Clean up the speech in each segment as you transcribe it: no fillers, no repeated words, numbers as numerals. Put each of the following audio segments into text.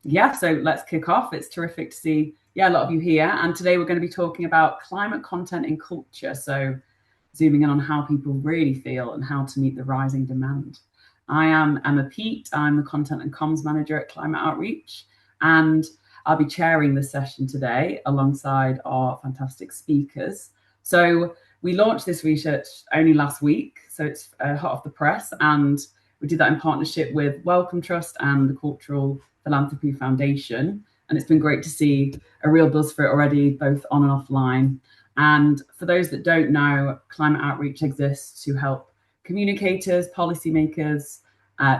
So let's kick off. It's terrific to see, a lot of you here. And today we're going to be talking about climate content in culture. So zooming in on how people really feel and how to meet the rising demand. I am Emma Peat. I'm the Content and Comms Manager at Climate Outreach. And I'll be chairing this session today alongside our fantastic speakers. So we launched this research only last week, so it's hot off the press. And we did that in partnership with Wellcome Trust and the Philanthropy Foundation. And it's been great to see a real buzz for it already, both on and offline. And for those that don't know, Climate Outreach exists to help communicators, policymakers,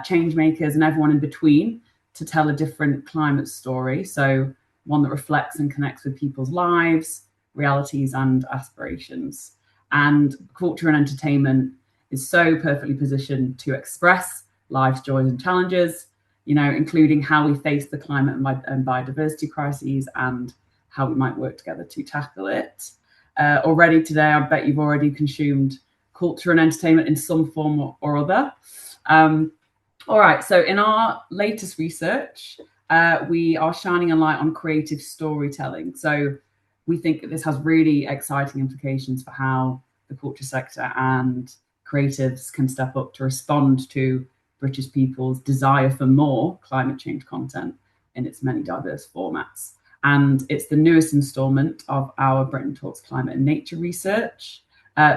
change makers, and everyone in between to tell a different climate story. So one that reflects and connects with people's lives, realities, and aspirations. And culture and entertainment is so perfectly positioned to express life's joys and challenges, including how we face the climate and biodiversity crises and how we might work together to tackle it. Already today, I bet you've already consumed culture and entertainment in some form or other. All right, so in our latest research, we are shining a light on creative storytelling. So we think that this has really exciting implications for how the culture sector and creatives can step up to respond to British people's desire for more climate change content in its many diverse formats. And it's the newest instalment of our Britain Talks Climate and Nature research,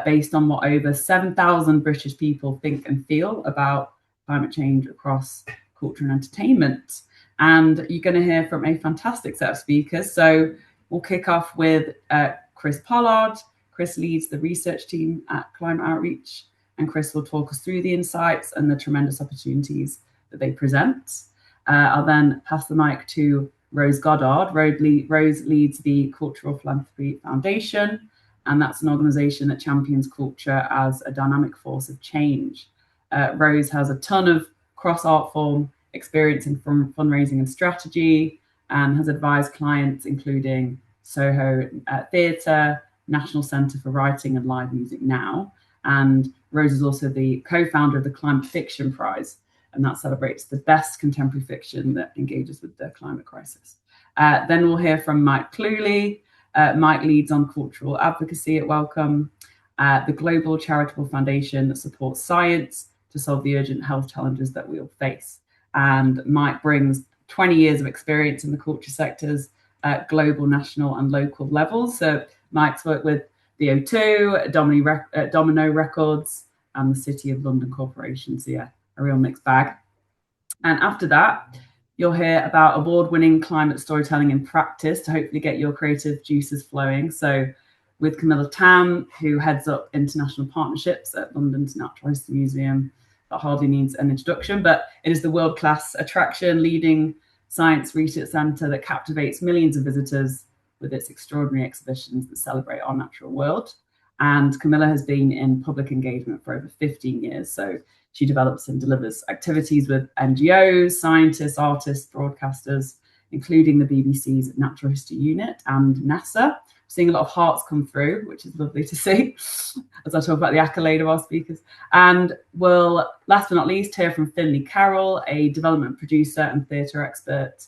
based on what over 7,000 British people think and feel about climate change across culture and entertainment. And you're going to hear from a fantastic set of speakers. So we'll kick off with Chris Pollard. Chris leads the research team at Climate Outreach, and Chris will talk us through the insights and the tremendous opportunities that they present. I'll then pass the mic to Rose Goddard. Rose leads the Philanthropy Foundation, and that's an organisation that champions culture as a dynamic force of change. Rose has a ton of cross-art form experience in fundraising and strategy, and has advised clients including Soho Theatre, National Centre for Writing and Live Music Now. And Rose is also the co-founder of the Climate Fiction Prize, and that celebrates the best contemporary fiction that engages with the climate crisis. Then we'll hear from Mike Cluley. Mike leads on cultural advocacy at Wellcome, the global charitable foundation that supports science to solve the urgent health challenges that we all face. And Mike brings 20 years of experience in the culture sectors at global, national, and local levels. So Mike's worked with the O2, Domino Records, and the City of London Corporation. So yeah, a real mixed bag. And after that, you'll hear about award-winning climate storytelling in practice to hopefully get your creative juices flowing. So with Camilla Tam, who heads up international partnerships at London's Natural History Museum, that hardly needs an introduction, but it is the world-class attraction, leading science research centre that captivates millions of visitors with its extraordinary exhibitions that celebrate our natural world. And Camilla has been in public engagement for over 15 years. So she develops and delivers activities with NGOs, scientists, artists, broadcasters, including the BBC's Natural History Unit and NASA. Seeing a lot of hearts come through, which is lovely to see, as I talk about the accolade of our speakers. And we'll, last but not least, hear from Finlay Carroll, a development producer and theatre expert.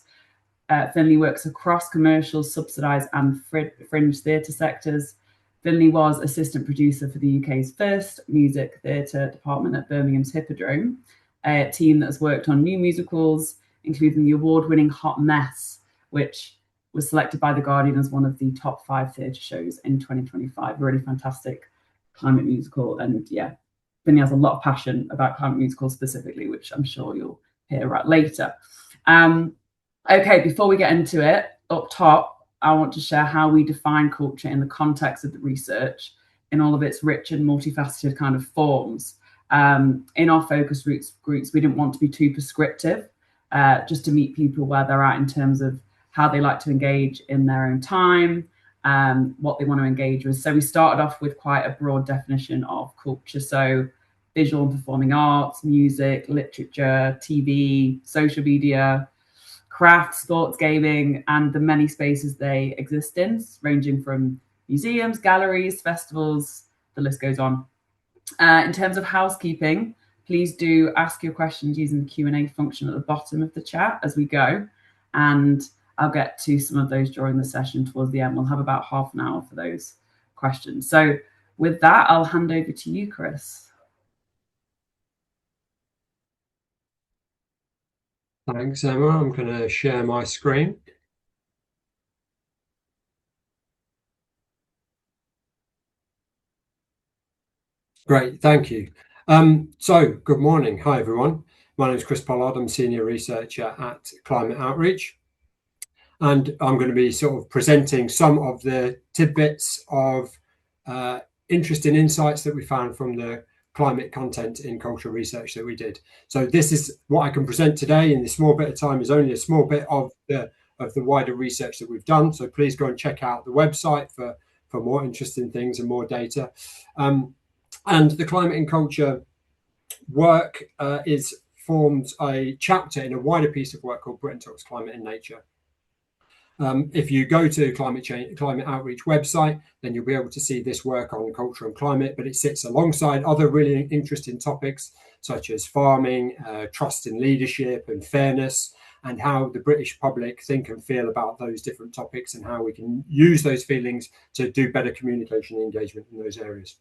Finlay works across commercial, subsidised and fringe theatre sectors. Finlay was assistant producer for the UK's first music theatre department at Birmingham's Hippodrome, a team that has worked on new musicals, including the award-winning Hot Mess, which was selected by The Guardian as one of the top 5 theatre shows in 2025. A really fantastic climate musical. And yeah, Finlay has a lot of passion about climate musicals specifically, which I'm sure you'll hear right later. Okay, before we get into it, up top, I want to share how we define culture in the context of the research in all of its rich and multifaceted kind of forms. In our focus groups, we didn't want to be too prescriptive, just to meet people where they're at in terms of how they like to engage in their own time, what they want to engage with. So we started off with quite a broad definition of culture. So visual and performing arts, music, literature, TV, social media, crafts, sports, gaming, and the many spaces they exist in, ranging from museums, galleries, festivals, the list goes on. In terms of housekeeping, please do ask your questions using the Q&A function at the bottom of the chat as we go. And I'll get to some of those during the session towards the end. We'll have about half an hour for those questions. So with that, I'll hand over to you, Chris. Thanks, Emma. I'm going to share my screen. Great, thank you. So, good morning. Hi, everyone. My name is Chris Pollard. I'm Senior Researcher at Climate Outreach. And I'm going to be sort of presenting some of the tidbits of interesting insights that we found from the climate content in cultural research that we did. So this is what I can present today in this small bit of time, is only a small bit of the wider research that we've done. So please go and check out the website for more interesting things and more data. And the climate and culture work forms a chapter in a wider piece of work called Britain Talks Climate and Nature. If you go to Climate Outreach website, then you'll be able to see this work on culture and climate, but it sits alongside other really interesting topics such as farming, trust in leadership and fairness, and how the British public think and feel about those different topics and how we can use those feelings to do better communication and engagement in those areas.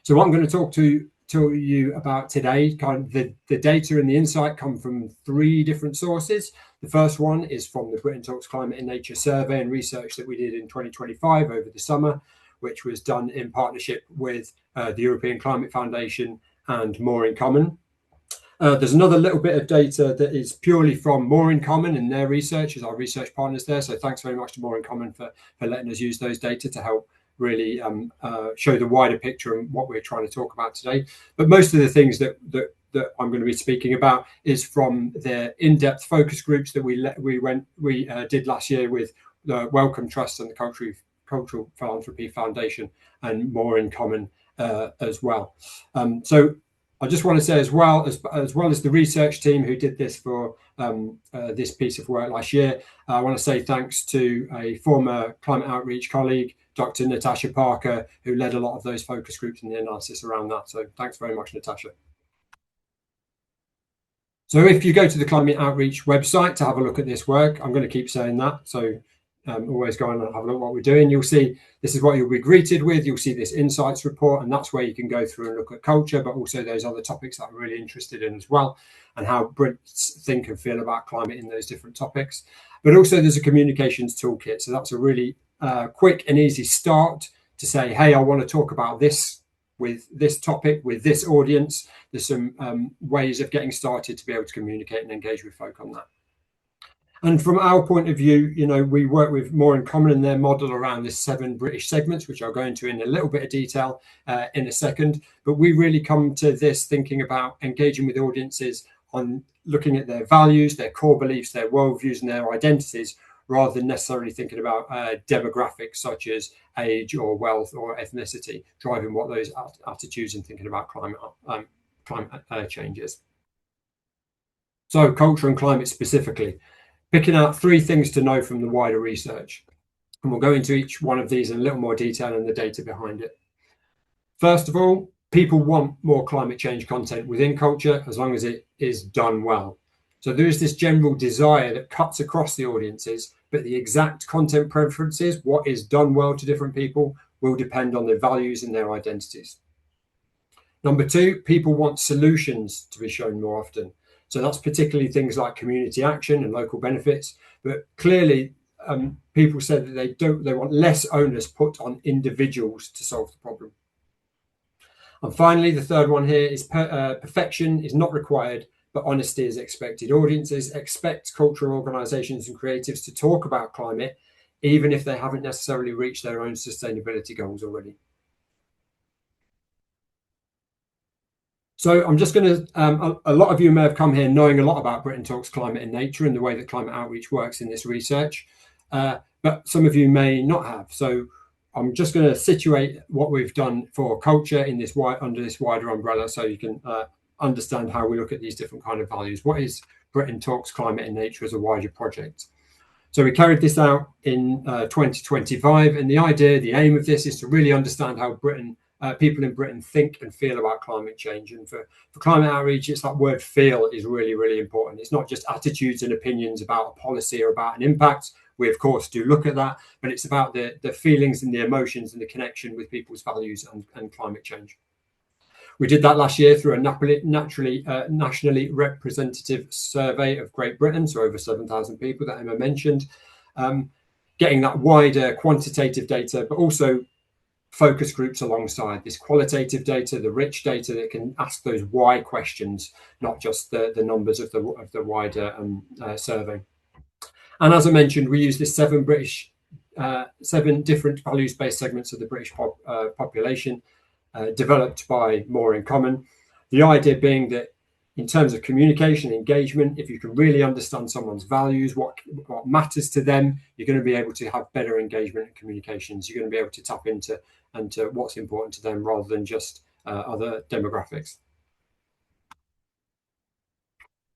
So what I'm going to talk to you about today, kind of the data and the insight come from 3 different sources. The first one is from the Britain Talks Climate and Nature survey and research that we did in 2025 over the summer, which was done in partnership with the European Climate Foundation and More in Common. There's another little bit of data that is purely from More in Common and their research as our research partners there. So thanks very much to More in Common for letting us use those data to help really show the wider picture and what we're trying to talk about today. But most of the things that I'm going to be speaking about is from the in-depth focus groups that we did last year with the Wellcome Trust and the Cultural Philanthropy Foundation and More in Common as well. So I just want to say as well as the research team who did this for this piece of work last year, I want to say thanks to a former Climate Outreach colleague, Dr. Natasha Parker, who led a lot of those focus groups and the analysis around that. So thanks very much, Natasha. So if you go to the Climate Outreach website to have a look at this work, I'm going to keep saying that. So always go and have a look at what we're doing. You'll see this is what you'll be greeted with. You'll see this insights report, and that's where you can go through and look at culture, but also those other topics that I'm really interested in as well, and how Brits think and feel about climate in those different topics. But also there's a communications toolkit. So that's a really quick and easy start to say, hey, I want to talk about this with this topic, with this audience. There's some ways of getting started to be able to communicate and engage with folk on that. And from our point of view, we work with More in Common and their model around the 7 British segments, which I'll go into in a little bit of detail in a second. But we really come to this thinking about engaging with audiences on looking at their values, their core beliefs, their worldviews and their identities, rather than necessarily thinking about demographics such as age or wealth or ethnicity, driving what those attitudes and thinking about climate changes. So culture and climate specifically, picking out 3 things to know from the wider research. And we'll go into each one of these in a little more detail and the data behind it. First of all, people want more climate change content within culture as long as it is done well. So there is this general desire that cuts across the audiences, but the exact content preferences, what is done well to different people, will depend on their values and their identities. Number 2, people want solutions to be shown more often. So that's particularly things like community action and local benefits. But clearly, people said that they want less onus put on individuals to solve the problem. And finally, the third one here is perfection is not required, but honesty is expected. Audiences expect cultural organisations and creatives to talk about climate, even if they haven't necessarily reached their own sustainability goals already. So I'm just going to, a lot of you may have come here knowing a lot about Britain Talks Climate and Nature and the way that climate outreach works in this research, but some of you may not have. So I'm just going to situate what we've done for culture in this under this wider umbrella so you can understand how we look at these different kind of values. What is Britain Talks Climate and Nature as a wider project? So we carried this out in 2025, and the aim of this is to really understand how Britain people in Britain think and feel about climate change. And for climate outreach, it's that word feel is really, really important. It's not just attitudes and opinions about a policy or about an impact. We, of course, do look at that, but it's about the feelings and the emotions and the connection with people's values and climate change. We did that last year through a nationally representative survey of Great Britain, so over 7,000 people that Emma mentioned, getting that wider quantitative data, but also focus groups alongside this qualitative data, the rich data that can ask those why questions, not just the numbers of the wider survey. And as I mentioned, we use this seven different values-based segments of the British population, developed by More in Common. The idea being that in terms of communication, engagement, if you can really understand someone's values, what matters to them, you're going to be able to have better engagement and communications. You're going to be able to tap into what's important to them rather than just other demographics.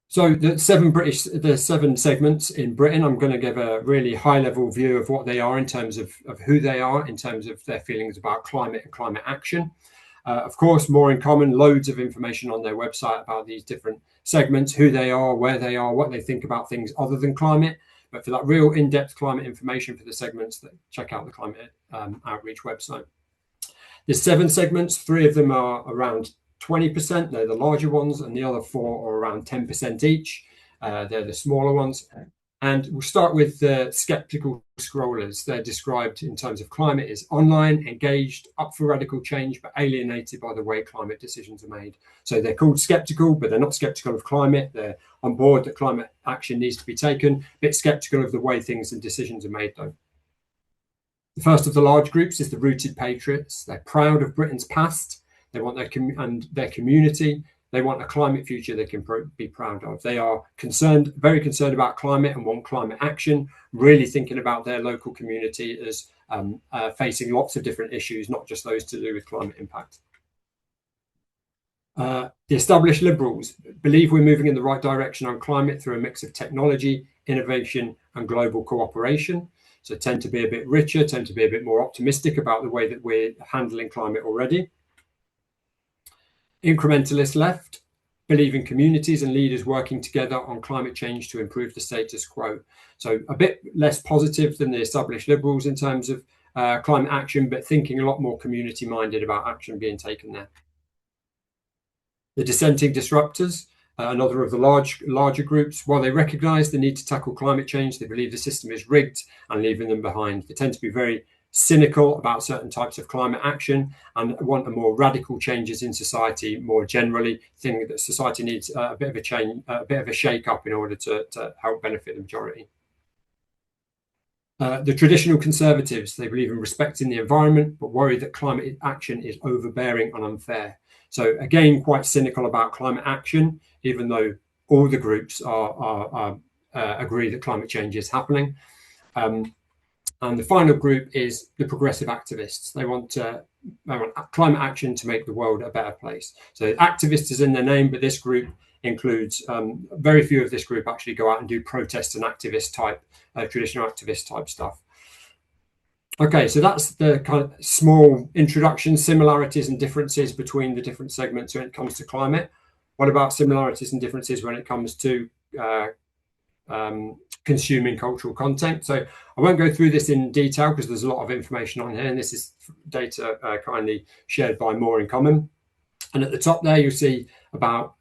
So the seven segments in Britain, I'm going to give a really high-level view of what they are in terms of who they are, in terms of their feelings about climate and climate action. Of course, More in Common, loads of information on their website about these different segments, who they are, where they are, what they think about things other than climate. But for that real in-depth climate information for the segments, check out the Climate Outreach website. There's 7 segments, 3 of them are around 20%, they're the larger ones, and the other 4 are around 10% each. They're the smaller ones. And we'll start with the skeptical scrollers. They're described in terms of climate as online, engaged, up for radical change, but alienated by the way climate decisions are made. So they're called skeptical, but they're not skeptical of climate. They're on board that climate action needs to be taken, a bit skeptical of the way things and decisions are made, though. The first of the large groups is the rooted patriots. They're proud of Britain's past. They want their community. They want a climate future they can be proud of. They are very concerned about climate and want climate action, really thinking about their local community as facing lots of different issues, not just those to do with climate impact. The established liberals believe we're moving in the right direction on climate through a mix of technology, innovation, and global cooperation. So tend to be a bit richer, tend to be a bit more optimistic about the way that we're handling climate already. Incrementalist left believe in communities and leaders working together on climate change to improve the status quo. So a bit less positive than the established liberals in terms of climate action, but thinking a lot more community minded about action being taken there. The dissenting disruptors, another of the larger groups, while they recognise the need to tackle climate change, they believe the system is rigged and leaving them behind. They tend to be very cynical about certain types of climate action and want a more radical changes in society more generally, thinking that society needs a bit of a change, a bit of a shake-up in order to help benefit the majority. The traditional conservatives, they believe in respecting the environment, but worry that climate action is overbearing and unfair. So again, quite cynical about climate action, even though all the groups agree that climate change is happening. And the final group is the progressive activists. They want climate action to make the world a better place. So activist is in their name, but this group includes very few of this group actually go out and do protest and activist type, traditional activist type stuff. Okay, so that's the kind of small introduction, similarities and differences between the different segments when it comes to climate. What about similarities and differences when it comes to consuming cultural content? So I won't go through this in detail because there's a lot of information on here, and this is data kindly shared by More in Common. And at the top there, you'll see about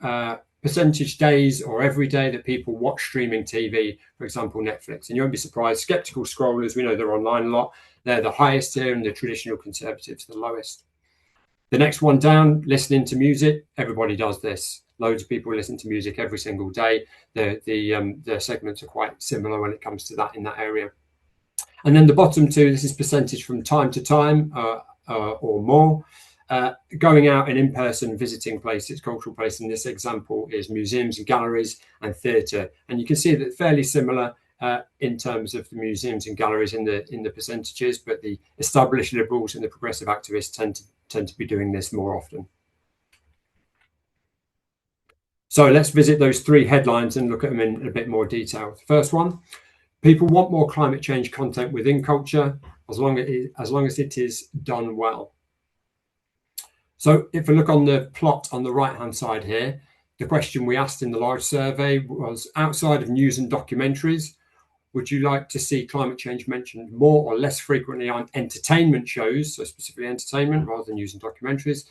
percentage days or every day that people watch streaming TV, for example, Netflix. And you won't be surprised, skeptical scrollers, we know they're online a lot. They're the highest here, and the traditional conservatives the lowest. The next one down, listening to music. Everybody does this. Loads of people listen to music every single day. The segments are quite similar when it comes to that in that area. And then the bottom two, this is percentage from time to time or more. Going out and in person visiting places, cultural places. In this example is museums and galleries and theatre. And you can see that fairly similar in terms of the museums and galleries in the percentages, but the established liberals and the progressive activists tend to be doing this more often. So let's visit those 3 headlines and look at them in a bit more detail. The first one, people want more climate change content within culture as long as it is done well. So if we look on the plot on the right-hand side here, the question we asked in the large survey was, outside of news and documentaries, would you like to see climate change mentioned more or less frequently on entertainment shows, so specifically entertainment rather than news and documentaries,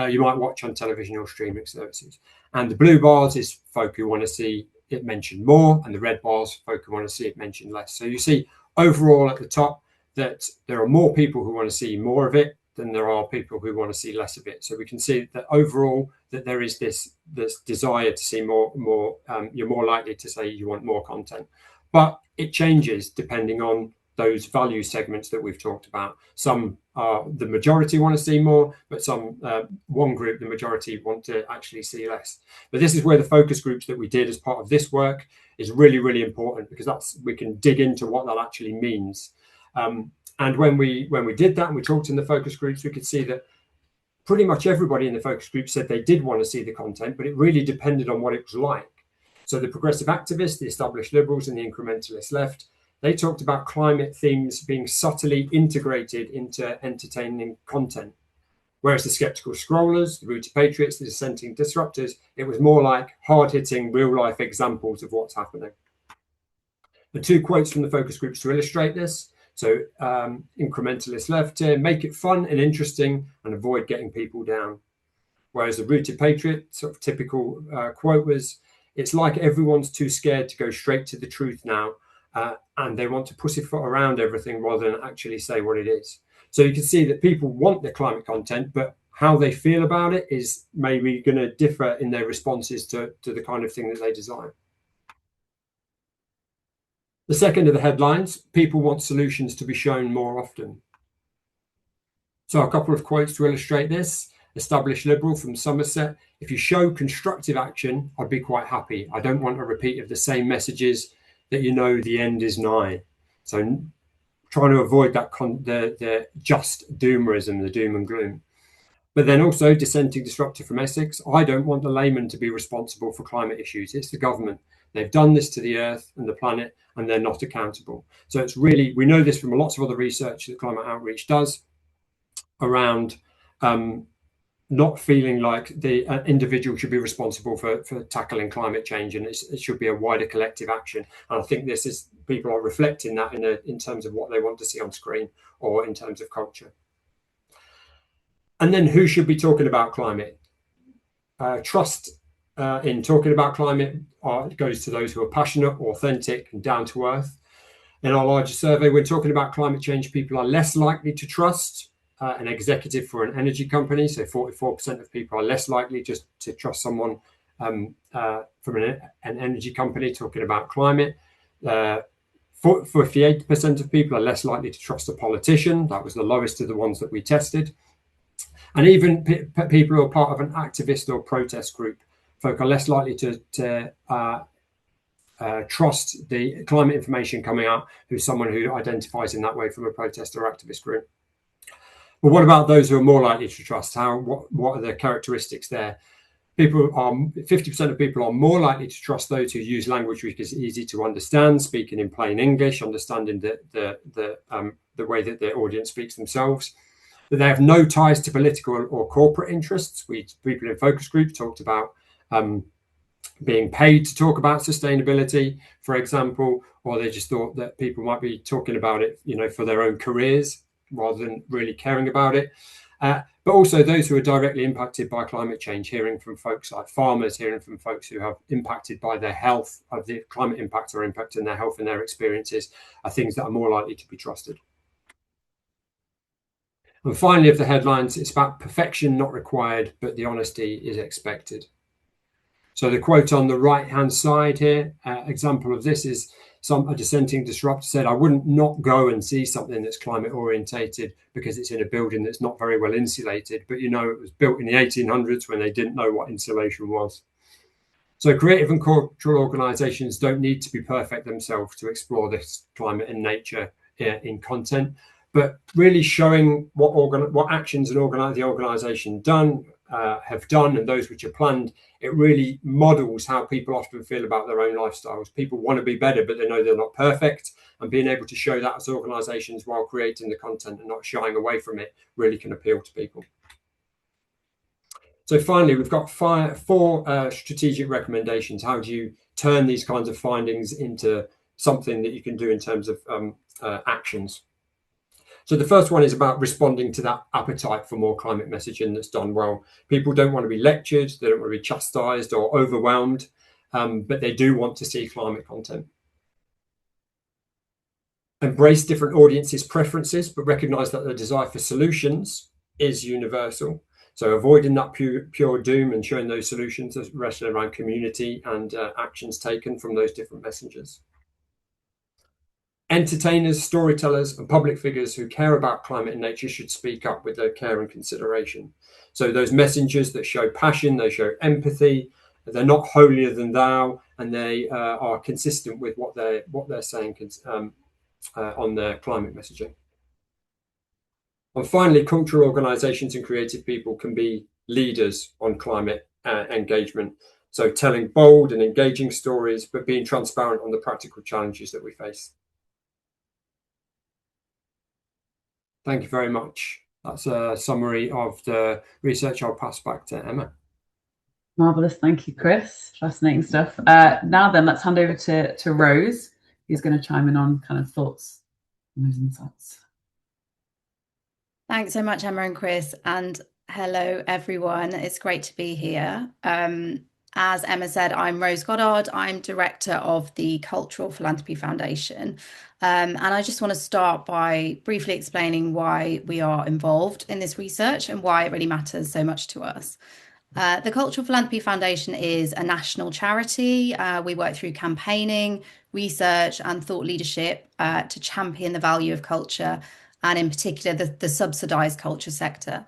you might watch on television or streaming services? And the blue bars is folk who want to see it mentioned more, and the red bars, folk who want to see it mentioned less. So you see overall at the top that there are more people who want to see more of it than there are people who want to see less of it. So we can see that overall that there is this desire to see more. You're more likely to say you want more content, but it changes depending on those value segments that we've talked about. Some the majority want to see more, but some one group, the majority, want to actually see less. But this is where the focus groups that we did as part of this work is really, really important, because we can dig into what that actually means. And when we did that and we talked in the focus groups, we could see that pretty much everybody in the focus group said they did want to see the content, but it really depended on what it was like. So the progressive activists, the established liberals, and the incrementalist left, they talked about climate themes being subtly integrated into entertaining content. Whereas the skeptical scrollers, the rooted patriots, the dissenting disruptors, it was more like hard-hitting, real-life examples of what's happening. The two quotes from the focus groups to illustrate this. So incrementalist left here, make it fun and interesting and avoid getting people down. Whereas the rooted patriot sort of typical quote was, it's like everyone's too scared to go straight to the truth now, and they want to pussyfoot around everything rather than actually say what it is. So you can see that people want the climate content, but how they feel about it is maybe going to differ in their responses to the kind of thing that they desire. The second of the headlines, people want solutions to be shown more often. So a couple of quotes to illustrate this. Established liberal from Somerset, if you show constructive action, I'd be quite happy. I don't want a repeat of the same messages that you know the end is nigh. So trying to avoid that the just doomerism, the doom and gloom. But then also dissenting disruptor from Essex, I don't want the layman to be responsible for climate issues. It's the government. They've done this to the earth and the planet, and they're not accountable. So it's really, we know this from lots of other research that climate outreach does around not feeling like the individual should be responsible for tackling climate change, and it should be a wider collective action. And I think this is, people are reflecting that in terms of what they want to see on screen or in terms of culture. And then who should be talking about climate? Trust in talking about climate goes to those who are passionate, authentic, and down to earth. In our larger survey, we're talking about climate change. People are less likely to trust an executive for an energy company. So 44% of people are less likely just to trust someone from an energy company talking about climate. 58% of people are less likely to trust a politician. That was the lowest of the ones that we tested. And even people who are part of an activist or protest group, folk are less likely to trust the climate information coming out who's someone who identifies in that way from a protest or activist group. But what about those who are more likely to trust? What are the characteristics there? 50% of people are more likely to trust those who use language which is easy to understand, speaking in plain English, understanding the way that their audience speaks themselves. That they have no ties to political or corporate interests. People in focus groups talked about being paid to talk about sustainability, for example, or they just thought that people might be talking about it, for their own careers rather than really caring about it. But also those who are directly impacted by climate change, hearing from folks like farmers, hearing from folks who have impacted by their health, of the climate impact or impacting their health and their experiences, are things that are more likely to be trusted. And finally, of the headlines, it's about perfection not required, but the honesty is expected. So the quote on the right-hand side here, example of this is a dissenting disruptor said, I wouldn't not go and see something that's climate orientated because it's in a building that's not very well insulated, but it was built in the 1800s when they didn't know what insulation was. So creative and cultural organizations don't need to be perfect themselves to explore this climate and nature in content, but really showing what actions the organization have done and those which are planned. It really models how people often feel about their own lifestyles. People want to be better, but they know they're not perfect, and being able to show that as organizations while creating the content and not shying away from it really can appeal to people. So finally, we've got four strategic recommendations. How do you turn these kinds of findings into something that you can do in terms of actions? So the first one is about responding to that appetite for more climate messaging that's done well. People don't want to be lectured, they don't want to be chastised or overwhelmed, but they do want to see climate content. Embrace different audiences' preferences, but recognize that the desire for solutions is universal. So avoiding that pure doom and showing those solutions resting around community and actions taken from those different messengers. Entertainers, storytellers, and public figures who care about climate and nature should speak up with their care and consideration. So those messengers that show passion, they show empathy, they're not holier than thou, and they are consistent with what they're saying on their climate messaging. And finally, cultural organizations and creative people can be leaders on climate engagement. So telling bold and engaging stories, but being transparent on the practical challenges that we face. Thank you very much. That's a summary of the research. I'll pass back to Emma. Marvellous. Thank you, Chris. Fascinating stuff. Now then, let's hand over to Rose, who's going to chime in on kind of thoughts on those insights. Thanks so much, Emma and Chris, and hello, everyone. It's great to be here. As Emma said, I'm Rose Goddard. I'm director of the Cultural Philanthropy Foundation. And I just want to start by briefly explaining why we are involved in this research and why it really matters so much to us. The Cultural Philanthropy Foundation is a national charity. We work through campaigning, research, and thought leadership to champion the value of culture, and in particular, the subsidised culture sector.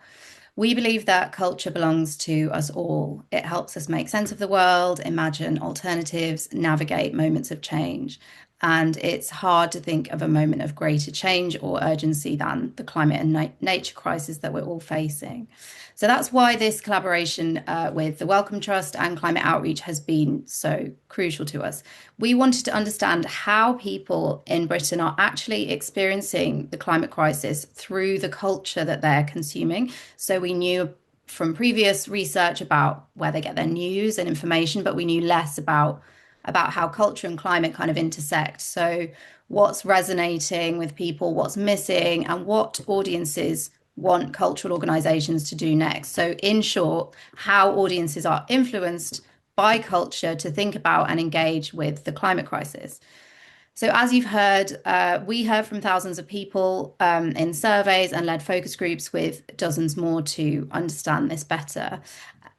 We believe that culture belongs to us all. It helps us make sense of the world, imagine alternatives, navigate moments of change. And it's hard to think of a moment of greater change or urgency than the climate and nature crisis that we're all facing. So that's why this collaboration with the Wellcome Trust and Climate Outreach has been so crucial to us. We wanted to understand how people in Britain are actually experiencing the climate crisis through the culture that they're consuming. So we knew from previous research about where they get their news and information, but we knew less about how culture and climate kind of intersect. So what's resonating with people, what's missing, and what audiences want cultural organizations to do next. So in short, how audiences are influenced by culture to think about and engage with the climate crisis. So as you've heard, we heard from thousands of people in surveys and led focus groups with dozens more to understand this better.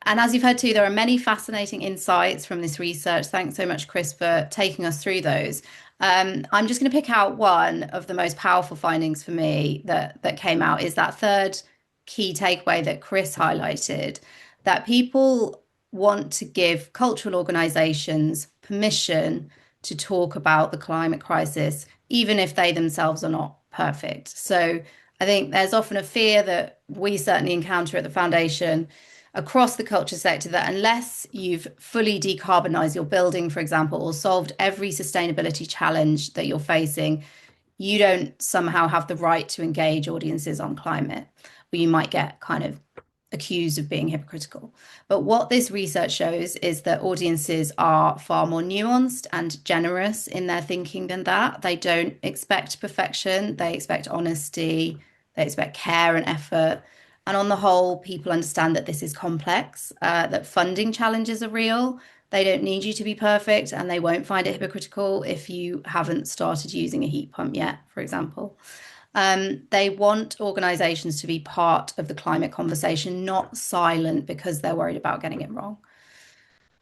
And as you've heard too, there are many fascinating insights from this research. Thanks so much, Chris, for taking us through those. I'm just going to pick out one of the most powerful findings for me that came out is that third key takeaway that Chris highlighted, that people want to give cultural organizations permission to talk about the climate crisis, even if they themselves are not perfect. So I think there's often a fear that we certainly encounter at the foundation across the culture sector that unless you've fully decarbonised your building, for example, or solved every sustainability challenge that you're facing, you don't somehow have the right to engage audiences on climate, or you might get kind of accused of being hypocritical. But what this research shows is that audiences are far more nuanced and generous in their thinking than that. They don't expect perfection, they expect honesty, they expect care and effort. And on the whole, people understand that this is complex, that funding challenges are real. They don't need you to be perfect, and they won't find it hypocritical if you haven't started using a heat pump yet, for example. They want organizations to be part of the climate conversation, not silent because they're worried about getting it wrong.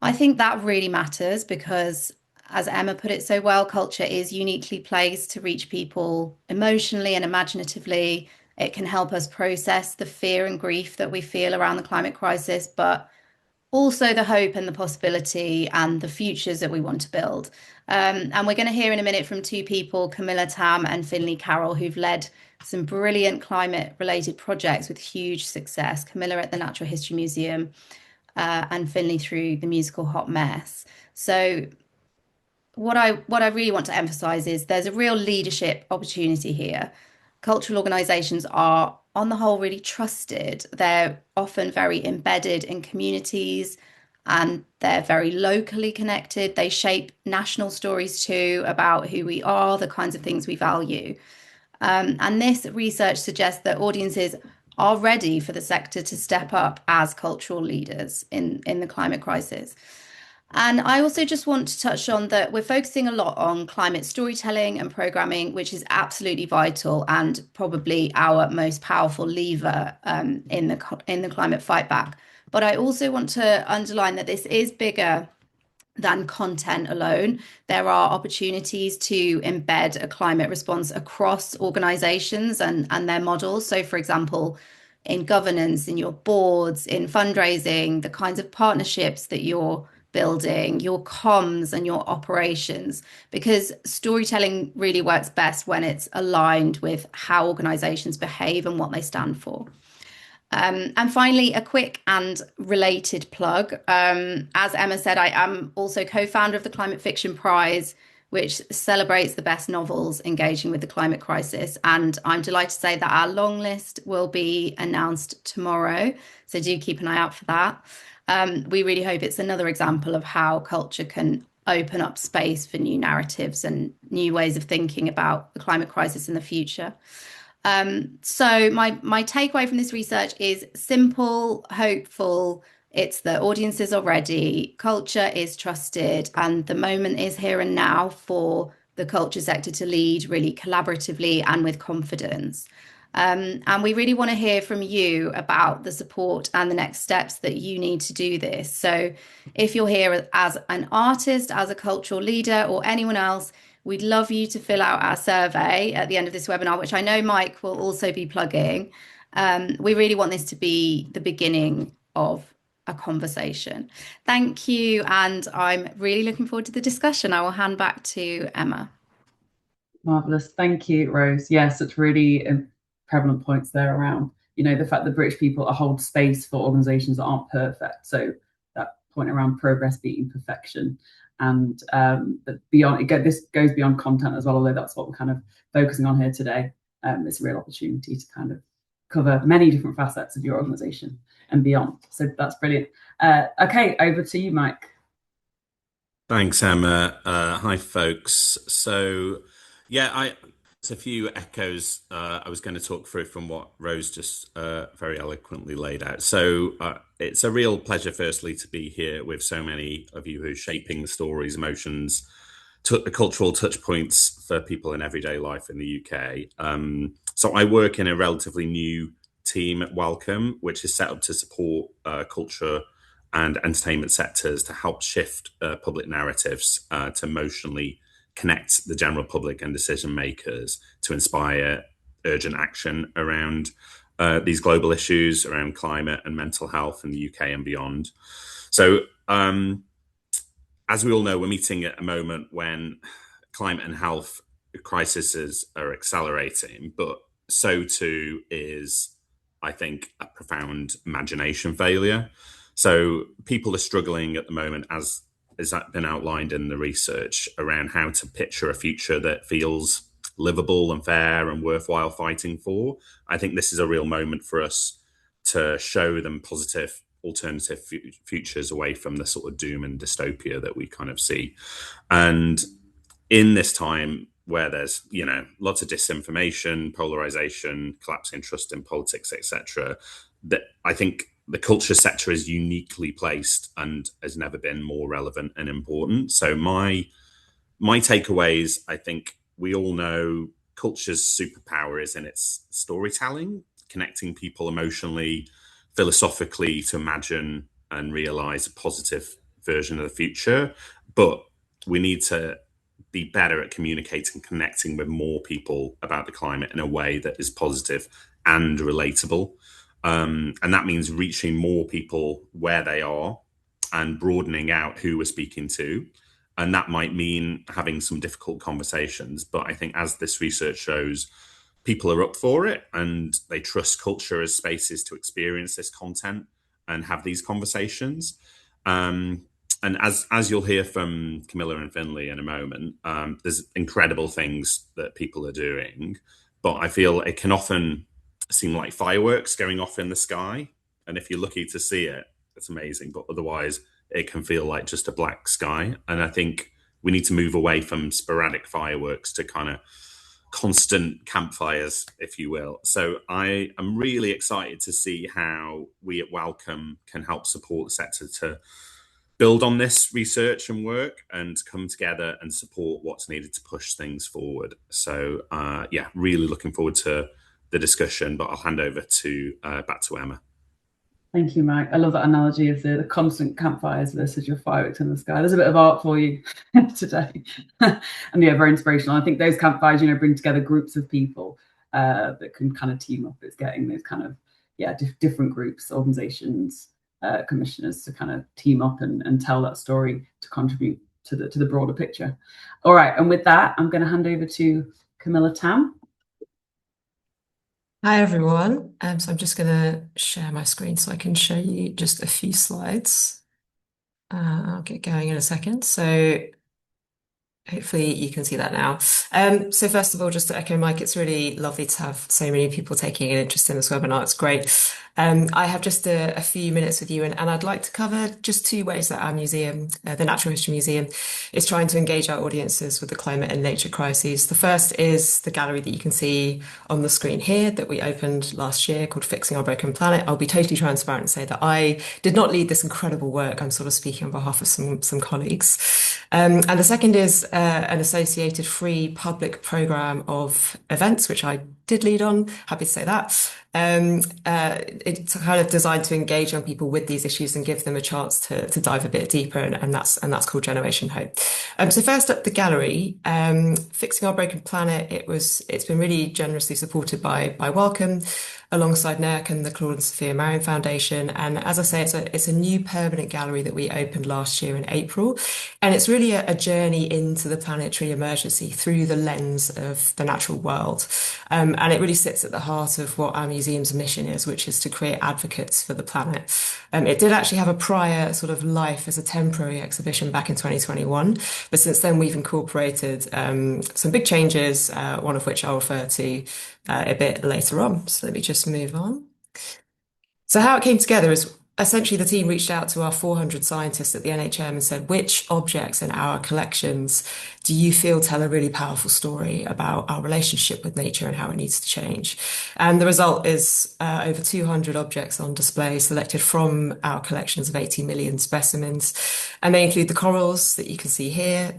I think that really matters because, as Emma put it so well, culture is uniquely placed to reach people emotionally and imaginatively. It can help us process the fear and grief that we feel around the climate crisis, but also the hope and the possibility and the futures that we want to build. And we're going to hear in a minute from two people, Camilla Tam and Finley Carroll, who've led some brilliant climate-related projects with huge success. Camilla at the Natural History Museum and Finley through the musical Hot Mess. So what I really want to emphasize is there's a real leadership opportunity here. Cultural organizations are on the whole, really trusted. They're often very embedded in communities and they're very locally connected. They shape national stories too about who we are, the kinds of things we value. And this research suggests that audiences are ready for the sector to step up as cultural leaders in the climate crisis. And I also just want to touch on that we're focusing a lot on climate storytelling and programming, which is absolutely vital and probably our most powerful lever in the climate fight back. But I also want to underline that this is bigger than content alone. There are opportunities to embed a climate response across organizations and their models. So, for example, in governance, in your boards, in fundraising, the kinds of partnerships that you're building, your comms and your operations, because storytelling really works best when it's aligned with how organizations behave and what they stand for. And finally, a quick and related plug. As Emma said, I am also co-founder of the Climate Fiction Prize, which celebrates the best novels engaging with the climate crisis. And I'm delighted to say that our long list will be announced tomorrow. So do keep an eye out for that. We really hope it's another example of how culture can open up space for new narratives and new ways of thinking about the climate crisis in the future. So my takeaway from this research is simple, hopeful. It's that audiences are ready, culture is trusted, and the moment is here and now for the culture sector to lead really collaboratively and with confidence. And we really want to hear from you about the support and the next steps that you need to do this. So if you're here as an artist, as a cultural leader, or anyone else, we'd love you to fill out our survey at the end of this webinar, which I know Mike will also be plugging. We really want this to be the beginning of a conversation. Thank you. And I'm really looking forward to the discussion. I will hand back to Emma. Marvellous. Thank you, Rose. Yeah, such really prevalent points there around, the fact that British people hold space for organisations that aren't perfect. So that point around progress beating perfection. And beyond this goes beyond content as well, although that's what we're kind of focusing on here today. It's a real opportunity to kind of cover many different facets of your organisation and beyond. So that's brilliant. Okay, over to you, Mike. Thanks, Emma. Hi, folks. So, yeah, it's a few echoes I was going to talk through from what Rose just very eloquently laid out. So it's a real pleasure, firstly, to be here with so many of you who are shaping the stories, emotions, cultural touch points for people in everyday life in the UK. So I work in a relatively new team at Wellcome, which is set up to support culture and entertainment sectors to help shift public narratives to emotionally connect the general public and decision makers to inspire urgent action around these global issues around climate and mental health in the UK and beyond. So as we all know, we're meeting at a moment when climate and health crises are accelerating, but so too is, I think, a profound imagination failure. So people are struggling at the moment, as that been outlined in the research, around how to picture a future that feels livable and fair and worthwhile fighting for. I think this is a real moment for us to show them positive alternative futures away from the sort of doom and dystopia that we kind of see. And in this time where there's, lots of disinformation, polarization, collapsing trust in politics, etc., that I think the culture sector is uniquely placed and has never been more relevant and important. So my takeaways, I think we all know culture's superpower is in its storytelling, connecting people emotionally, philosophically to imagine and realize a positive version of the future. But we need to be better at communicating, connecting with more people about the climate in a way that is positive and relatable. And that means reaching more people where they are and broadening out who we're speaking to. And that might mean having some difficult conversations. But I think, as this research shows, people are up for it and they trust culture as spaces to experience this content and have these conversations. And as you'll hear from Camilla and Finlay in a moment, there's incredible things that people are doing. But I feel it can often seem like fireworks going off in the sky. And if you're lucky to see it, it's amazing. But otherwise, it can feel like just a black sky. And I think we need to move away from sporadic fireworks to kind of constant campfires, if you will. So I am really excited to see how we at Wellcome can help support the sector to build on this research and work and come together and support what's needed to push things forward. So yeah, really looking forward to the discussion, but I'll hand over to back to Emma. Thank you, Mike. I love that analogy of the constant campfires versus your fireworks in the sky. There's a bit of art for you today. And yeah, very inspirational. I think those campfires, bring together groups of people that can kind of team up. It's getting those kind of, different groups, organizations, commissioners to kind of team up and tell that story to contribute to the broader picture. All right. And with that, I'm going to hand over to Camilla Tam. Hi, everyone. So I'm just going to share my screen so I can show you just a few slides. I'll get going in a second. So hopefully you can see that now. So first of all, just to echo Mike, it's really lovely to have so many people taking an interest in this webinar. It's great. I have just a few minutes with you, and I'd like to cover just two ways that our museum, the Natural History Museum, is trying to engage our audiences with the climate and nature crises. The first is the gallery that you can see on the screen here that we opened last year called Fixing Our Broken Planet. I'll be totally transparent and say that I did not lead this incredible work. I'm sort of speaking on behalf of some colleagues. And the second is an associated free public programme of events, which I did lead on, happy to say that. It's kind of designed to engage young people with these issues and give them a chance to dive a bit deeper, and that's called Generation Hope. So first up, the gallery, Fixing Our Broken Planet. It's been really generously supported by Wellcome, alongside NERC and the Claude and Sophia Marion Foundation. And as I say, it's a new permanent gallery that we opened last year in April. And it's really a journey into the planetary emergency through the lens of the natural world. And it really sits at the heart of what our museum's mission is, which is to create advocates for the planet. It did actually have a prior sort of life as a temporary exhibition back in 2021. But since then, we've incorporated some big changes, one of which I'll refer to a bit later on. So let me just move on. So how it came together is essentially the team reached out to our 400 scientists at the NHM and said, which objects in our collections do you feel tell a really powerful story about our relationship with nature and how it needs to change? And the result is over 200 objects on display selected from our collections of 80 million specimens. And they include the corals that you can see here,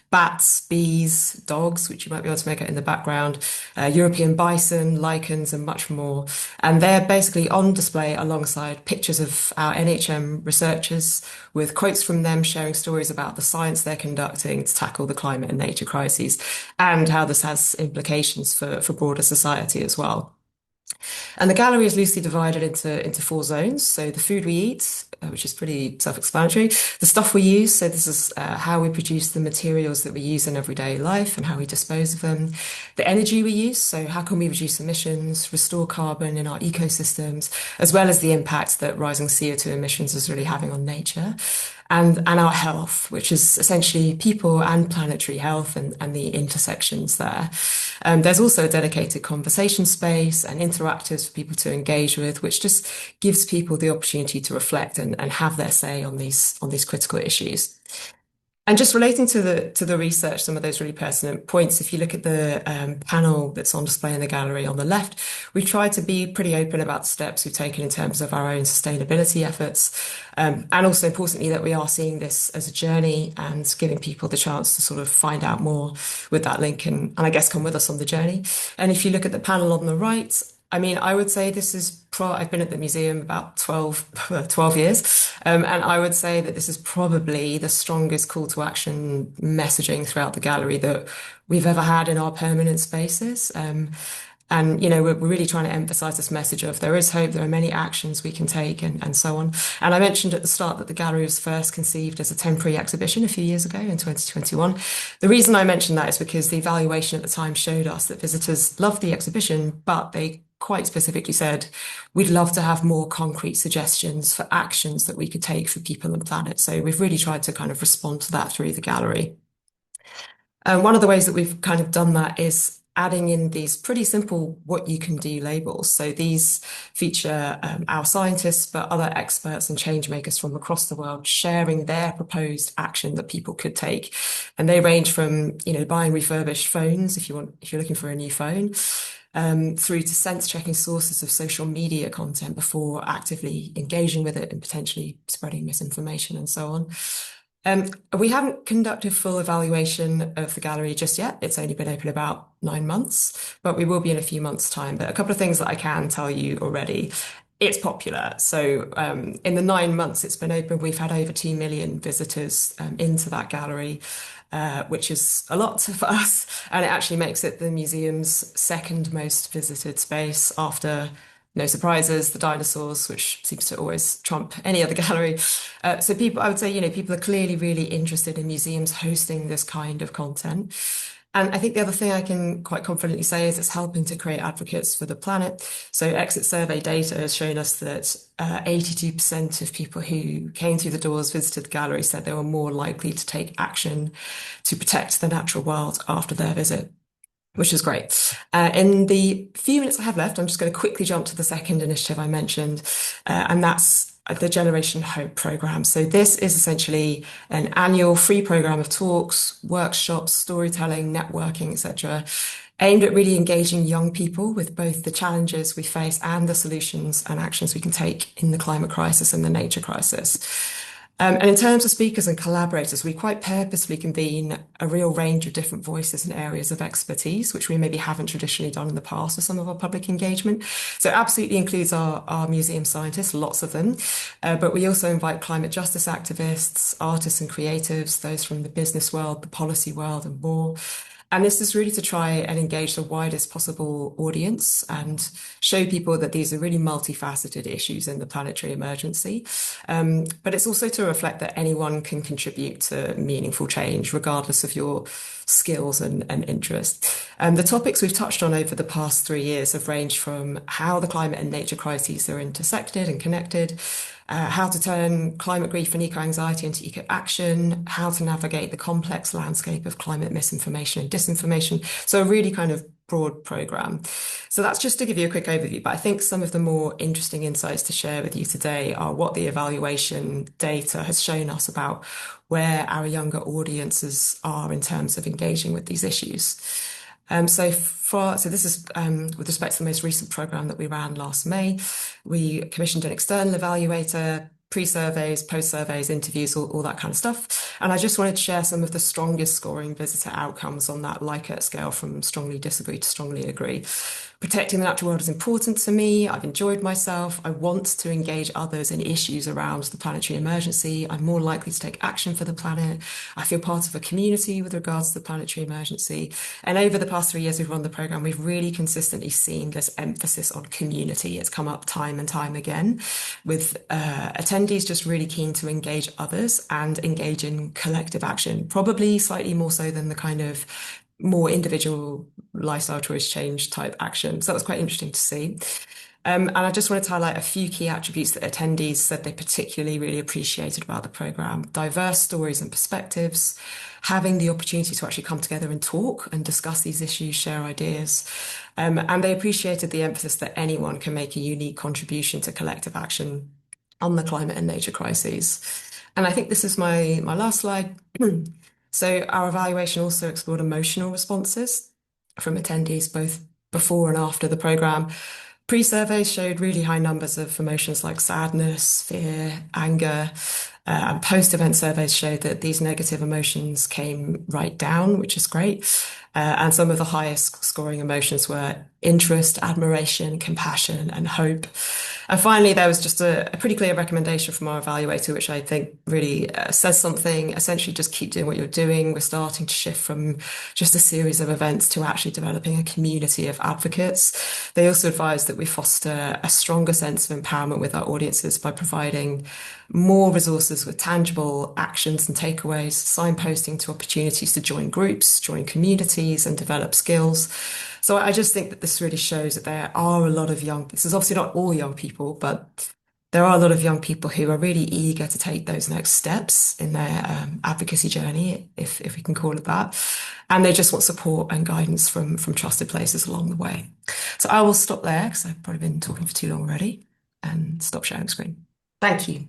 bats, bees, dogs, which you might be able to make out in the background, European bison, lichens, and much more. And they're basically on display alongside pictures of our NHM researchers with quotes from them sharing stories about the science they're conducting to tackle the climate and nature crises and how this has implications for broader society as well. And the gallery is loosely divided into four zones. So the food we eat, which is pretty self-explanatory, the stuff we use, so this is how we produce the materials that we use in everyday life and how we dispose of them, the energy we use, so how can we reduce emissions, restore carbon in our ecosystems, as well as the impact that rising CO2 emissions is really having on nature. And our health, which is essentially people and planetary health and the intersections there. There's also a dedicated conversation space and interactives for people to engage with, which just gives people the opportunity to reflect and have their say on these critical issues. And just relating to the research, some of those really pertinent points, if you look at the panel that's on display in the gallery on the left, we've tried to be pretty open about the steps we've taken in terms of our own sustainability efforts. And also importantly, that we are seeing this as a journey and giving people the chance to sort of find out more with that link and I guess come with us on the journey. And if you look at the panel on the right, I mean, I would say this is I've been at the museum about 12 years, and I would say that this is probably the strongest call to action messaging throughout the gallery that we've ever had in our permanent spaces. And, we're really trying to emphasize this message of there is hope, there are many actions we can take and so on. And I mentioned at the start that the gallery was first conceived as a temporary exhibition a few years ago in 2021. The reason I mentioned that is because the evaluation at the time showed us that visitors loved the exhibition, but they quite specifically said, we'd love to have more concrete suggestions for actions that we could take for people and the planet. So we've really tried to kind of respond to that through the gallery. And one of the ways that we've kind of done that is adding in these pretty simple what you can do labels. So these feature our scientists, but other experts and change makers from across the world sharing their proposed action that people could take. And they range from, buying refurbished phones if you're looking for a new phone, through to sense checking sources of social media content before actively engaging with it and potentially spreading misinformation and so on. We haven't conducted full evaluation of the gallery just yet. It's only been open about 9 months, but we will be in a few months' time. But a couple of things that I can tell you already. It's popular. So in the 9 months it's been open, we've had over 2 million visitors into that gallery, which is a lot for us. And it actually makes it the museum's second most visited space after, no surprises, the dinosaurs, which seems to always trump any other gallery. So I would say, people are clearly really interested in museums hosting this kind of content. And I think the other thing I can quite confidently say is it's helping to create advocates for the planet. So exit survey data has shown us that 82% of people who came through the doors, visited the gallery, said they were more likely to take action to protect the natural world after their visit, which is great. In the few minutes I have left, I'm just going to quickly jump to the second initiative I mentioned, and that's the Generation Hope program. So this is essentially an annual free program of talks, workshops, storytelling, networking, etc., aimed at really engaging young people with both the challenges we face and the solutions and actions we can take in the climate crisis and the nature crisis. And in terms of speakers and collaborators, we quite purposefully convene a real range of different voices and areas of expertise, which we maybe haven't traditionally done in the past with some of our public engagement. So it absolutely includes our museum scientists, lots of them, but we also invite climate justice activists, artists and creatives, those from the business world, the policy world and more. And this is really to try and engage the widest possible audience and show people that these are really multifaceted issues in the planetary emergency. But it's also to reflect that anyone can contribute to meaningful change, regardless of your skills and interest. The topics we've touched on over the past 3 years have ranged from how the climate and nature crises are intersected and connected, how to turn climate grief and eco-anxiety into eco-action, how to navigate the complex landscape of climate misinformation and disinformation. So a really kind of broad programme. So that's just to give you a quick overview, but I think some of the more interesting insights to share with you today are what the evaluation data has shown us about where our younger audiences are in terms of engaging with these issues. So this is with respect to the most recent programme that we ran last May. We commissioned an external evaluator, pre-surveys, post-surveys, interviews, all that kind of stuff. And I just wanted to share some of the strongest scoring visitor outcomes on that Likert scale from strongly disagree to strongly agree. Protecting the natural world is important to me. I've enjoyed myself. I want to engage others in issues around the planetary emergency. I'm more likely to take action for the planet. I feel part of a community with regards to the planetary emergency. And over the past 3 years we've run the programme, we've really consistently seen this emphasis on community. It's come up time and time again, with attendees just really keen to engage others and engage in collective action, probably slightly more so than the kind of more individual lifestyle choice change type action. So that was quite interesting to see. And I just wanted to highlight a few key attributes that attendees said they particularly really appreciated about the programme: diverse stories and perspectives, having the opportunity to actually come together and talk and discuss these issues, share ideas. And they appreciated the emphasis that anyone can make a unique contribution to collective action on the climate and nature crises. And I think this is my last slide. So our evaluation also explored emotional responses from attendees both before and after the programme. Pre-surveys showed really high numbers of emotions like sadness, fear, anger, and post-event surveys showed that these negative emotions came right down, which is great. And some of the highest scoring emotions were interest, admiration, compassion, and hope. And finally, there was just a pretty clear recommendation from our evaluator, which I think really says something. Essentially, just keep doing what you're doing. We're starting to shift from just a series of events to actually developing a community of advocates. They also advised that we foster a stronger sense of empowerment with our audiences by providing more resources with tangible actions and takeaways, signposting to opportunities to join groups, join communities, and develop skills. So I just think that this really shows that there are a lot of this is obviously not all young people, but there are a lot of young people who are really eager to take those next steps in their advocacy journey, if we can call it that. And they just want support and guidance from trusted places along the way. So I will stop there because I've probably been talking for too long already and stop sharing screen. Thank you.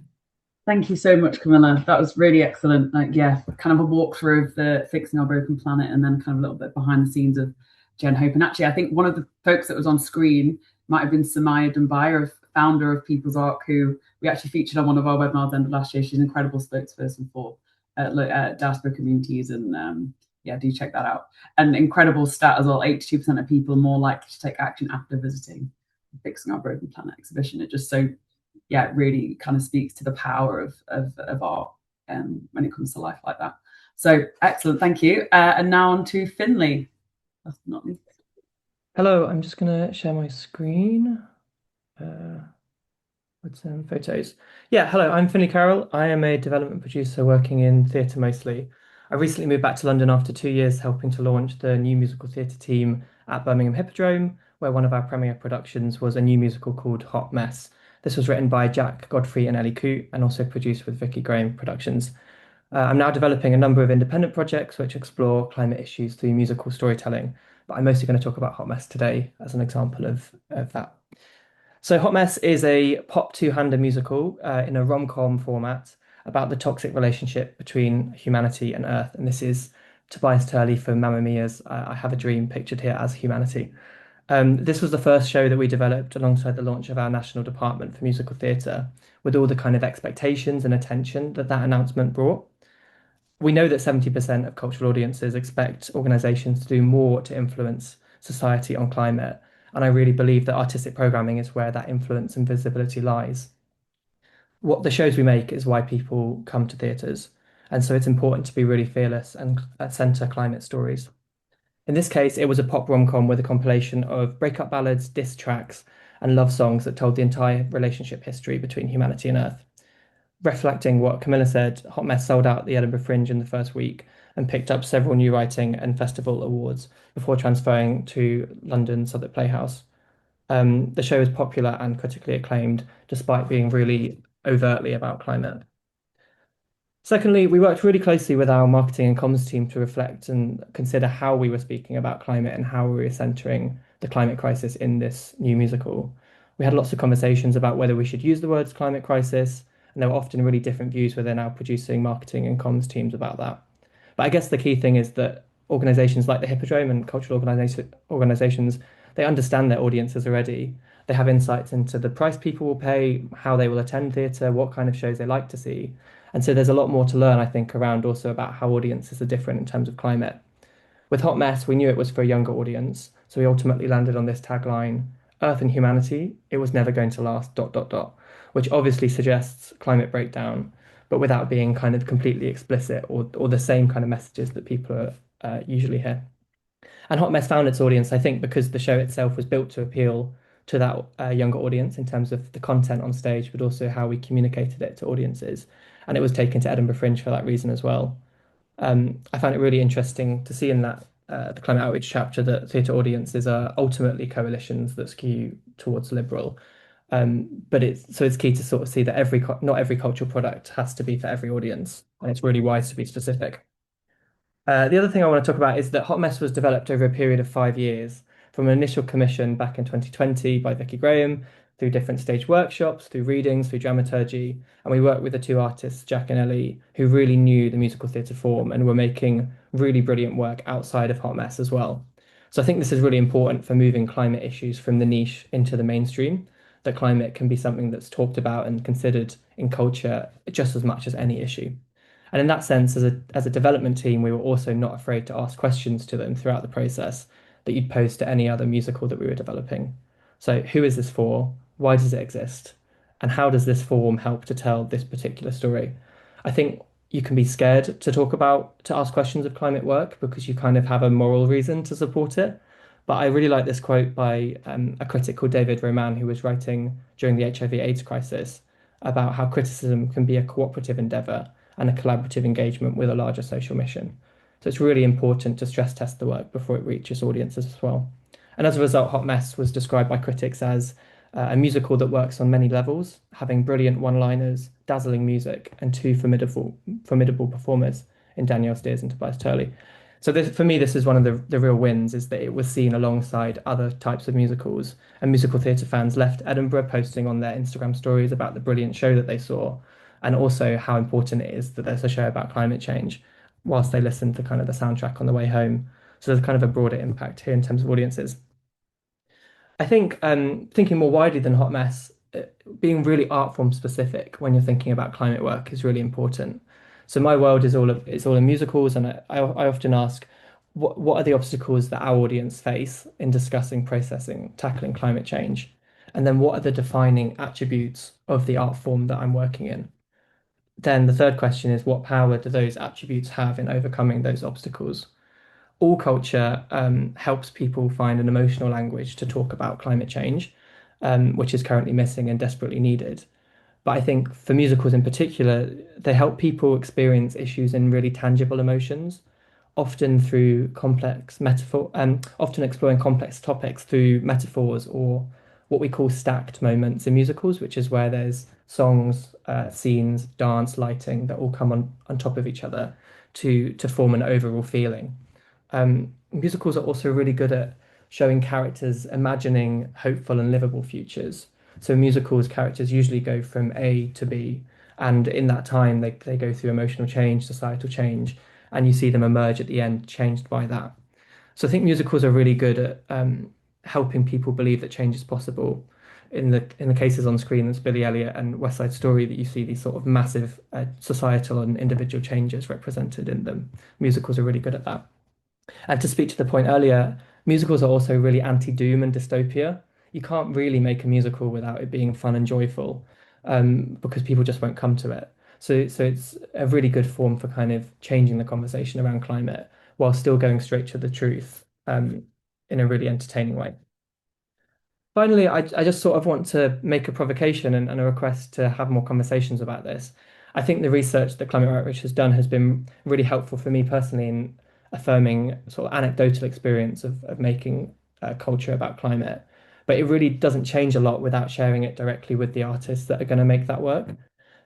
Thank you so much, Camilla. That was really excellent. Like, yeah, kind of a walkthrough of the Fixing Our Broken Planet, and then kind of a little bit behind the scenes of Jen Hope. And actually, I think one of the folks that was on screen might have been Samaya Dumbaya, founder of People's Arc, who we actually featured on one of our webinars end of last year. She's an incredible spokesperson for diaspora communities, and yeah, do check that out. An incredible stat as well: 82% of people more likely to take action after visiting the Fixing Our Broken Planet exhibition. It just so, yeah, it really kind of speaks to the power of art when it comes to life like that. So excellent, thank you. And now on to Finley. That's not me. Hello, I'm just going to share my screen with some photos. Yeah, hello, I'm Finley Carroll. I am a development producer working in theatre mostly. I recently moved back to London after 2 years helping to launch the new musical theatre team at Birmingham Hippodrome, where one of our premiere productions was a new musical called Hot Mess. This was written by Jack Godfrey and Ellie Coote and also produced with Vicky Graham Productions. I'm now developing a number of independent projects which explore climate issues through musical storytelling, but I'm mostly going to talk about Hot Mess today as an example of that. So Hot Mess is a pop two-hander musical in a rom-com format about the toxic relationship between humanity and Earth. And this is Tobias Turley from Mamma Mia's I Have a Dream, pictured here as humanity. This was the first show that we developed alongside the launch of our National Department for Musical Theatre, with all the kind of expectations and attention that announcement brought. We know that 70% of cultural audiences expect organisations to do more to influence society on climate, and I really believe that artistic programming is where that influence and visibility lies. What the shows we make is why people come to theatres, and so it's important to be really fearless and centre climate stories. In this case, it was a pop rom-com with a compilation of breakup ballads, diss tracks, and love songs that told the entire relationship history between humanity and Earth. Reflecting what Camilla said, Hot Mess sold out at the Edinburgh Fringe in the first week and picked up several new writing and festival awards before transferring to London Southwark Playhouse. The show is popular and critically acclaimed, despite being really overtly about climate. Secondly, we worked really closely with our marketing and comms team to reflect and consider how we were speaking about climate and how we were centering the climate crisis in this new musical. We had lots of conversations about whether we should use the words climate crisis, and there were often really different views within our producing, marketing, and comms teams about that. But I guess the key thing is that organisations like the Hippodrome and cultural organisations, they understand their audiences already. They have insights into the price people will pay, how they will attend theatre, what kind of shows they like to see. And so there's a lot more to learn, I think, around also about how audiences are different in terms of climate. With Hot Mess, we knew it was for a younger audience, so we ultimately landed on this tagline, Earth and humanity, it was never going to last, ... which obviously suggests climate breakdown, but without being kind of completely explicit or the same kind of messages that people usually hear. And Hot Mess found its audience, I think, because the show itself was built to appeal to that younger audience in terms of the content on stage, but also how we communicated it to audiences. And it was taken to Edinburgh Fringe for that reason as well. I found it really interesting to see in that the climate outreach chapter that theatre audiences are ultimately coalitions that skew towards liberal. But it's key to sort of see that not every cultural product has to be for every audience, and it's really wise to be specific. The other thing I want to talk about is that Hot Mess was developed over a period of 5 years, from an initial commission back in 2020 by Vicky Graham, through different stage workshops, through readings, through dramaturgy, and we worked with the two artists, Jack and Ellie, who really knew the musical theatre form and were making really brilliant work outside of Hot Mess as well. So I think this is really important for moving climate issues from the niche into the mainstream, that climate can be something that's talked about and considered in culture just as much as any issue. And in that sense, as a development team, we were also not afraid to ask questions to them throughout the process that you'd pose to any other musical that we were developing. So who is this for? Why does it exist? And how does this form help to tell this particular story? I think you can be scared to ask questions of climate work because you kind of have a moral reason to support it. But I really like this quote by a critic called David Roman, who was writing during the HIV/AIDS crisis about how criticism can be a cooperative endeavour and a collaborative engagement with a larger social mission. So it's really important to stress test the work before it reaches audiences as well. And as a result, Hot Mess was described by critics as a musical that works on many levels, having brilliant one-liners, dazzling music, and two formidable performers in Danielle Steers and Tobias Turley. So this, for me, this is one of the real wins, is that it was seen alongside other types of musicals, and musical theatre fans left Edinburgh posting on their Instagram stories about the brilliant show that they saw, and also how important it is that there's a show about climate change, whilst they listened to kind of the soundtrack on the way home. So there's kind of a broader impact here in terms of audiences. I think thinking more widely than Hot Mess, being really art form specific when you're thinking about climate work is really important. So my world is all in musicals, and I often ask, what are the obstacles that our audience face in discussing, processing, tackling climate change? And then what are the defining attributes of the art form that I'm working in? Then the third question is, what power do those attributes have in overcoming those obstacles? All culture helps people find an emotional language to talk about climate change, which is currently missing and desperately needed. But I think for musicals in particular, they help people experience issues in really tangible emotions, often through complex metaphor, often exploring complex topics through metaphors or what we call stacked moments in musicals, which is where there's songs, scenes, dance, lighting that all come on top of each other to form an overall feeling. Musicals are also really good at showing characters imagining hopeful and livable futures. So musicals characters usually go from A to B, and in that time they go through emotional change, societal change, and you see them emerge at the end changed by that. So I think musicals are really good at helping people believe that change is possible. In the cases on screen, there's Billy Elliot and West Side Story, that you see these sort of massive societal and individual changes represented in them. Musicals are really good at that. And to speak to the point earlier, musicals are also really anti-doom and dystopia. You can't really make a musical without it being fun and joyful, because people just won't come to it. So it's a really good form for kind of changing the conversation around climate while still going straight to the truth, in a really entertaining way. Finally, I just sort of want to make a provocation and a request to have more conversations about this. I think the research that Climate Outreach has done has been really helpful for me personally in affirming sort of anecdotal experience of making culture about climate. But it really doesn't change a lot without sharing it directly with the artists that are going to make that work.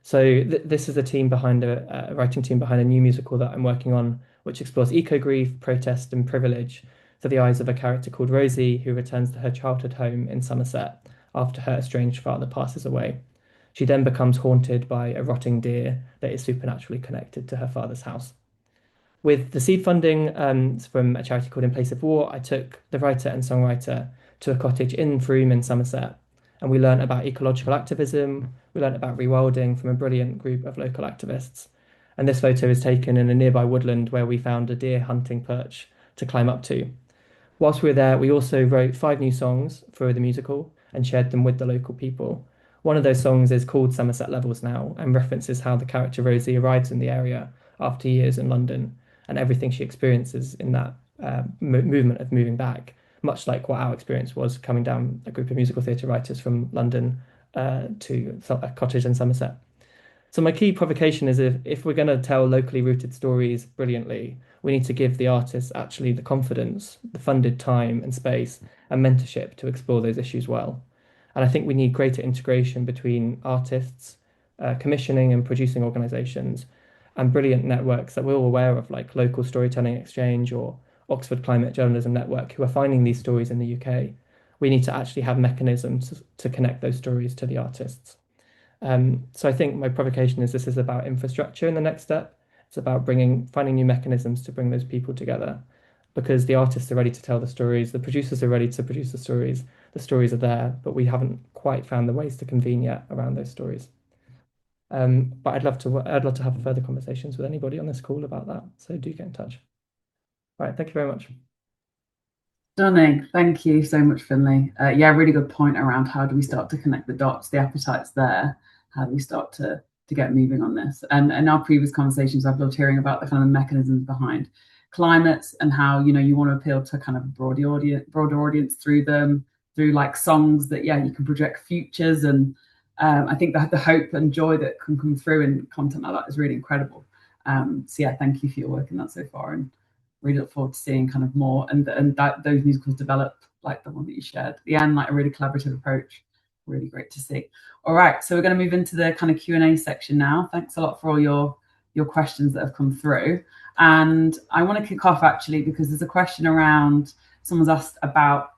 So this is a team behind a writing team behind a new musical that I'm working on, which explores eco-grief, protest, and privilege through the eyes of a character called Rosie, who returns to her childhood home in Somerset after her estranged father passes away. She then becomes haunted by a rotting deer that is supernaturally connected to her father's house. With the seed funding from a charity called In Place of War, I took the writer and songwriter to a cottage in Frome in Somerset, and we learned about ecological activism, we learned about rewilding from a brilliant group of local activists. And this photo is taken in a nearby woodland where we found a deer hunting perch to climb up to. Whilst we were there, we also wrote 5 new songs for the musical and shared them with the local people. One of those songs is called Somerset Levels Now and references how the character Rosie arrives in the area after years in London and everything she experiences in that movement of moving back, much like what our experience was coming down a group of musical theatre writers from London to a cottage in Somerset. So my key provocation is if we're going to tell locally rooted stories brilliantly, we need to give the artists actually the confidence, the funded time and space and mentorship to explore those issues well. And I think we need greater integration between artists, commissioning and producing organisations, and brilliant networks that we're all aware of, like Local Storytelling Exchange or Oxford Climate Journalism Network, who are finding these stories in the UK. We need to actually have mechanisms to connect those stories to the artists. So I think my provocation is this is about infrastructure in the next step. It's about finding new mechanisms to bring those people together, because the artists are ready to tell the stories, the producers are ready to produce the stories are there, but we haven't quite found the ways to convene yet around those stories. But I'd love to have further conversations with anybody on this call about that. So do get in touch. All right, thank you very much. Stunning. Thank you so much, Finlay. Yeah, really good point around how do we start to connect the dots, the appetite's there. How do we start to get moving on this? And in our previous conversations, I've loved hearing about the kind of mechanisms behind climates and how, you want to appeal to kind of a broader audience through them, through like songs that, you can project futures. And I think that the hope and joy that can come through in content like that is really incredible. So yeah, thank you for your work in that so far, and really look forward to seeing kind of more and that those musicals develop like the one that you shared. Yeah, and like a really collaborative approach really great to see. All right, so we're going to move into the kind of Q&A section now. Thanks a lot for all your questions that have come through. And I want to kick off actually because there's a question around, someone's asked about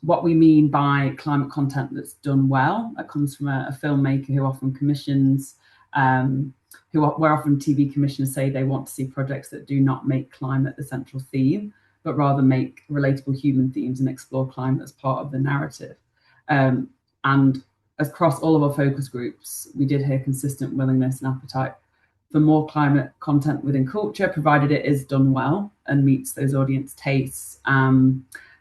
what we mean by climate content that's done well. That comes from a filmmaker who often commissions, where often TV commissioners say they want to see projects that do not make climate the central theme, but rather make relatable human themes and explore climate as part of the narrative. And across all of our focus groups, we did hear consistent willingness and appetite for more climate content within culture, provided it is done well and meets those audience tastes.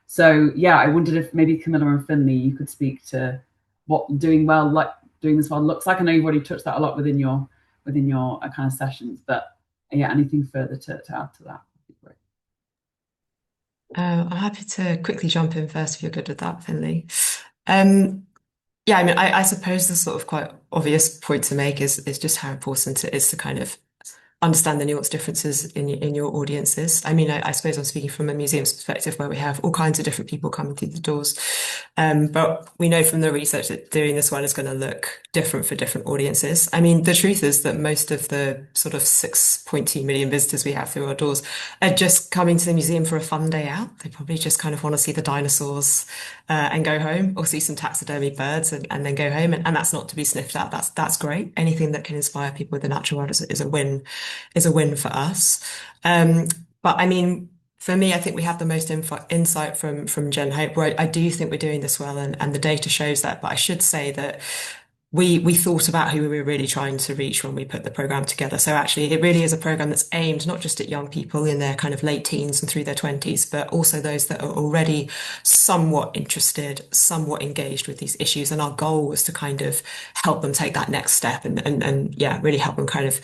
So yeah, I wondered if maybe Camilla and Finley, you could speak to what doing this well looks like. I know you've already touched that a lot within your kind of sessions, but yeah, anything further to add to that would be great. I'm happy to quickly jump in first if you're good with that, Finley. Yeah, I mean, I suppose the sort of quite obvious point to make is just how important it is to kind of understand the nuanced differences in your audiences. I mean, I suppose I'm speaking from a museum's perspective where we have all kinds of different people coming through the doors. But we know from the research that doing this well is going to look different for different audiences. I mean, the truth is that most of the sort of 6.2 million visitors we have through our doors are just coming to the museum for a fun day out. They probably just kind of want to see the dinosaurs and go home, or see some taxidermy birds and then go home. And that's not to be sniffed at. That's great. Anything that can inspire people with the natural world is a win for us. But I mean, for me, I think we have the most insight from Gen Hope, where I do think we're doing this well, and the data shows that. But I should say that we thought about who we were really trying to reach when we put the program together. So actually, it really is a program that's aimed not just at young people in their kind of late teens and through their 20s, but also those that are already somewhat interested, somewhat engaged with these issues. And our goal was to kind of help them take that next step and yeah, really help them kind of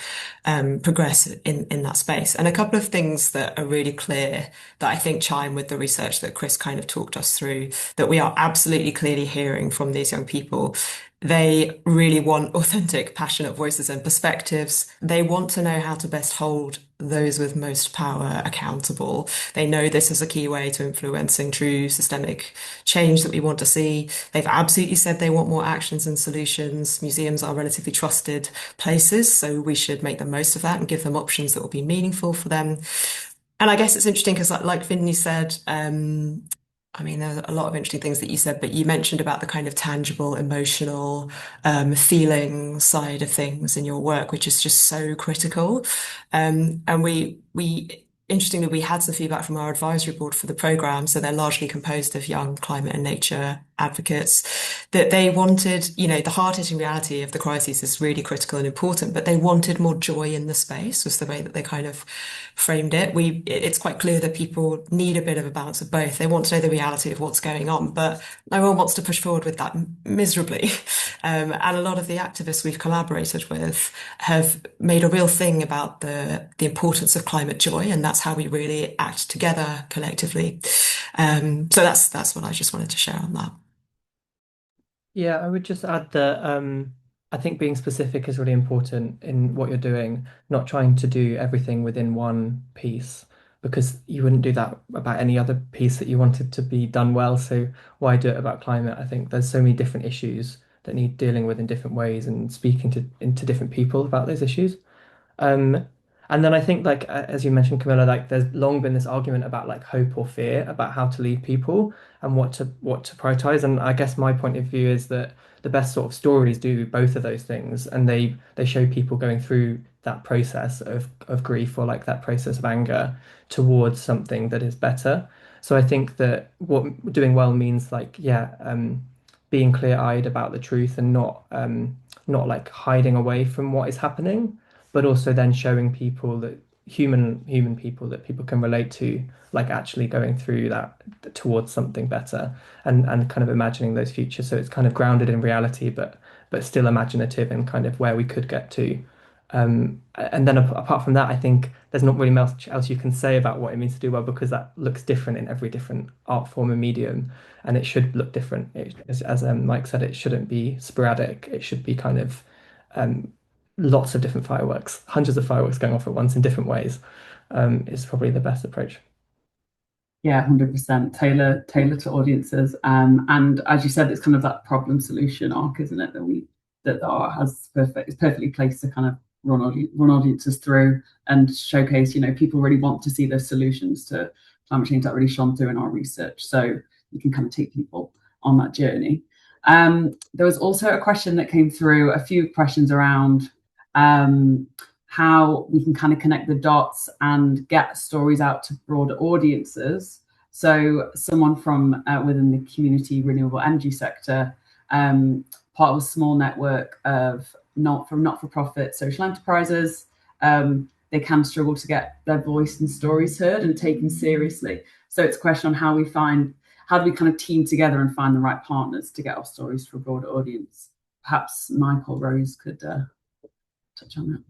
progress in that space. And a couple of things that are really clear that I think chime with the research that Chris kind of talked us through, that we are absolutely clearly hearing from these young people. They really want authentic, passionate voices and perspectives. They want to know how to best hold those with most power accountable. They know this is a key way to influencing true systemic change that we want to see. They've absolutely said they want more actions and solutions. Museums are relatively trusted places, so we should make the most of that and give them options that will be meaningful for them. And I guess it's interesting because, like Finley said, I mean, there's a lot of interesting things that you said, but you mentioned about the kind of tangible, emotional, feeling side of things in your work, which is just so critical. And interestingly, we had some feedback from our advisory board for the program, so they're largely composed of young climate and nature advocates, that they wanted, you know, the hard-hitting reality of the crisis is really critical and important, but they wanted more joy in the space, was the way that they kind of framed it. It's quite clear that people need a bit of a balance of both. They want to know the reality of what's going on, but no one wants to push forward with that miserably. And a lot of the activists we've collaborated with have made a real thing about the importance of climate joy, and that's how we really act together collectively. So that's what I just wanted to share on that. Yeah, I would just add that I think being specific is really important in what you're doing, not trying to do everything within one piece, because you wouldn't do that about any other piece that you wanted to be done well. So why do it about climate? I think there's so many different issues that need dealing with in different ways and speaking into different people about those issues. And then I think, like, as you mentioned, Camilla, like there's long been this argument about like hope or fear about how to lead people and what to prioritize. And I guess my point of view is that the best sort of stories do both of those things, and they show people going through that process of grief, or like that process of anger, towards something that is better. So I think that what doing well means, like, yeah, being clear-eyed about the truth and not like hiding away from what is happening, but also then showing people that human people that people can relate to, like actually going through that towards something better, and kind of imagining those futures. So it's kind of grounded in reality, but still imaginative and kind of where we could get to. And then apart from that, I think there's not really much else you can say about what it means to do well, because that looks different in every different art form and medium, and it should look different. As Mike said, it shouldn't be sporadic. It should be kind of lots of different fireworks, hundreds of fireworks going off at once in different ways, is probably the best approach. Yeah, 100%. Tailor to audiences. And as you said, it's kind of that problem solution arc, isn't it? That the art has is perfectly placed to kind of run audiences through and showcase, people really want to see those solutions to climate change. That really shone through in our research. So you can kind of take people on that journey. There was also a question that came through, a few questions around how we can kind of connect the dots and get stories out to broader audiences. So someone from within the community renewable energy sector, part of a small network of not-for-profit social enterprises, they can struggle to get their voice and stories heard and taken seriously. So it's a question on how do we kind of team together and find the right partners to get our stories to a broader audience. Perhaps Mike or Rose could touch on that.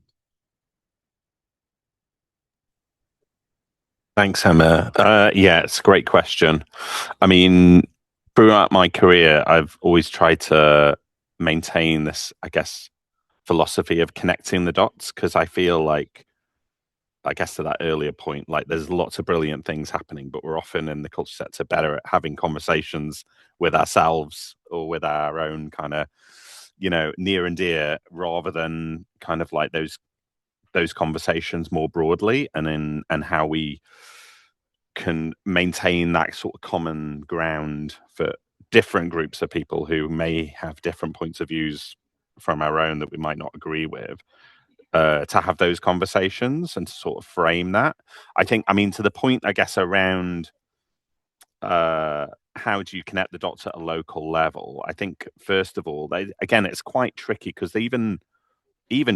Thanks, Emma. Yeah, it's a great question. I mean, throughout my career, I've always tried to maintain this, I guess, philosophy of connecting the dots, because I feel like, I guess to that earlier point, like there's lots of brilliant things happening, but we're often in the culture sector better at having conversations with ourselves or with our own kind of, near and dear, rather than kind of like those conversations more broadly, and how we can maintain that sort of common ground for different groups of people who may have different points of views from our own that we might not agree with, to have those conversations and to sort of frame that. I mean, to the point, I guess, around how do you connect the dots at a local level? I think, first of all, again, it's quite tricky, because even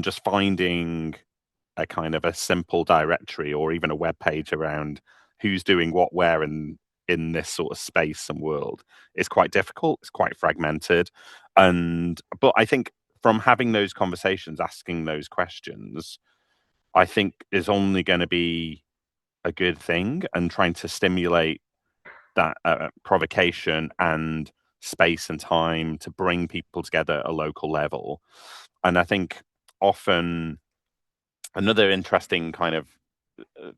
just finding a kind of a simple directory or even a web page around who's doing what where in this sort of space and world is quite difficult. It's quite fragmented. But I think from having those conversations, asking those questions, I think is only going to be a good thing, and trying to stimulate that provocation and space and time to bring people together at a local level. And I think often another interesting kind of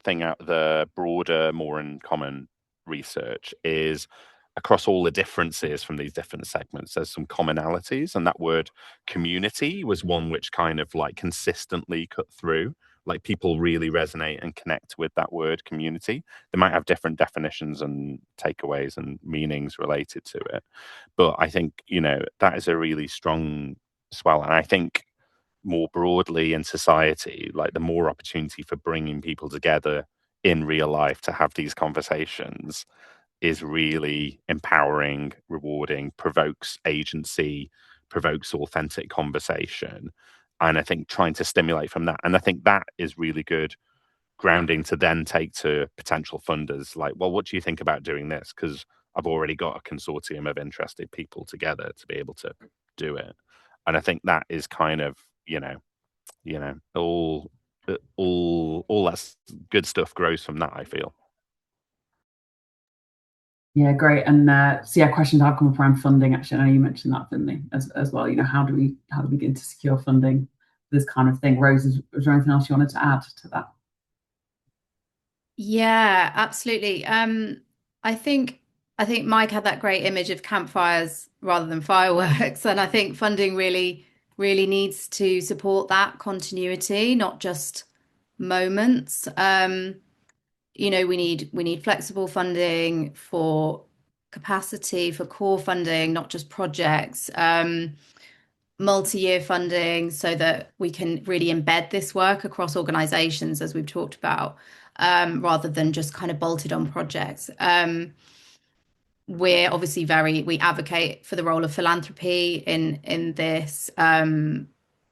thing out of the broader, more in common research is, across all the differences from these different segments, there's some commonalities, and that word community was one which kind of like consistently cut through. Like, people really resonate and connect with that word community. They might have different definitions and takeaways and meanings related to it, but I think that is a really strong swell. And I think more broadly in society, like, the more opportunity for bringing people together in real life to have these conversations is really empowering, rewarding, provokes agency, provokes authentic conversation. And I think trying to stimulate from that, and I think that is really good grounding to then take to potential funders, like, well, what do you think about doing this? Because I've already got a consortium of interested people together to be able to do it. And I think that is kind of, all that good stuff grows from that, I feel. Yeah, great. And so yeah, questions have come up around funding. Actually, I know you mentioned that, Finley, as well. How do we begin to secure funding for this kind of thing? Rose, is there anything else you wanted to add to that? Yeah, absolutely. I think Mike had that great image of campfires rather than fireworks, and I think funding really needs to support that continuity, not just moments. We need flexible funding for capacity, for core funding, not just projects. Multi-year funding, so that we can really embed this work across organizations, as we've talked about, rather than just kind of bolted on projects. We're obviously we advocate for the role of philanthropy in this,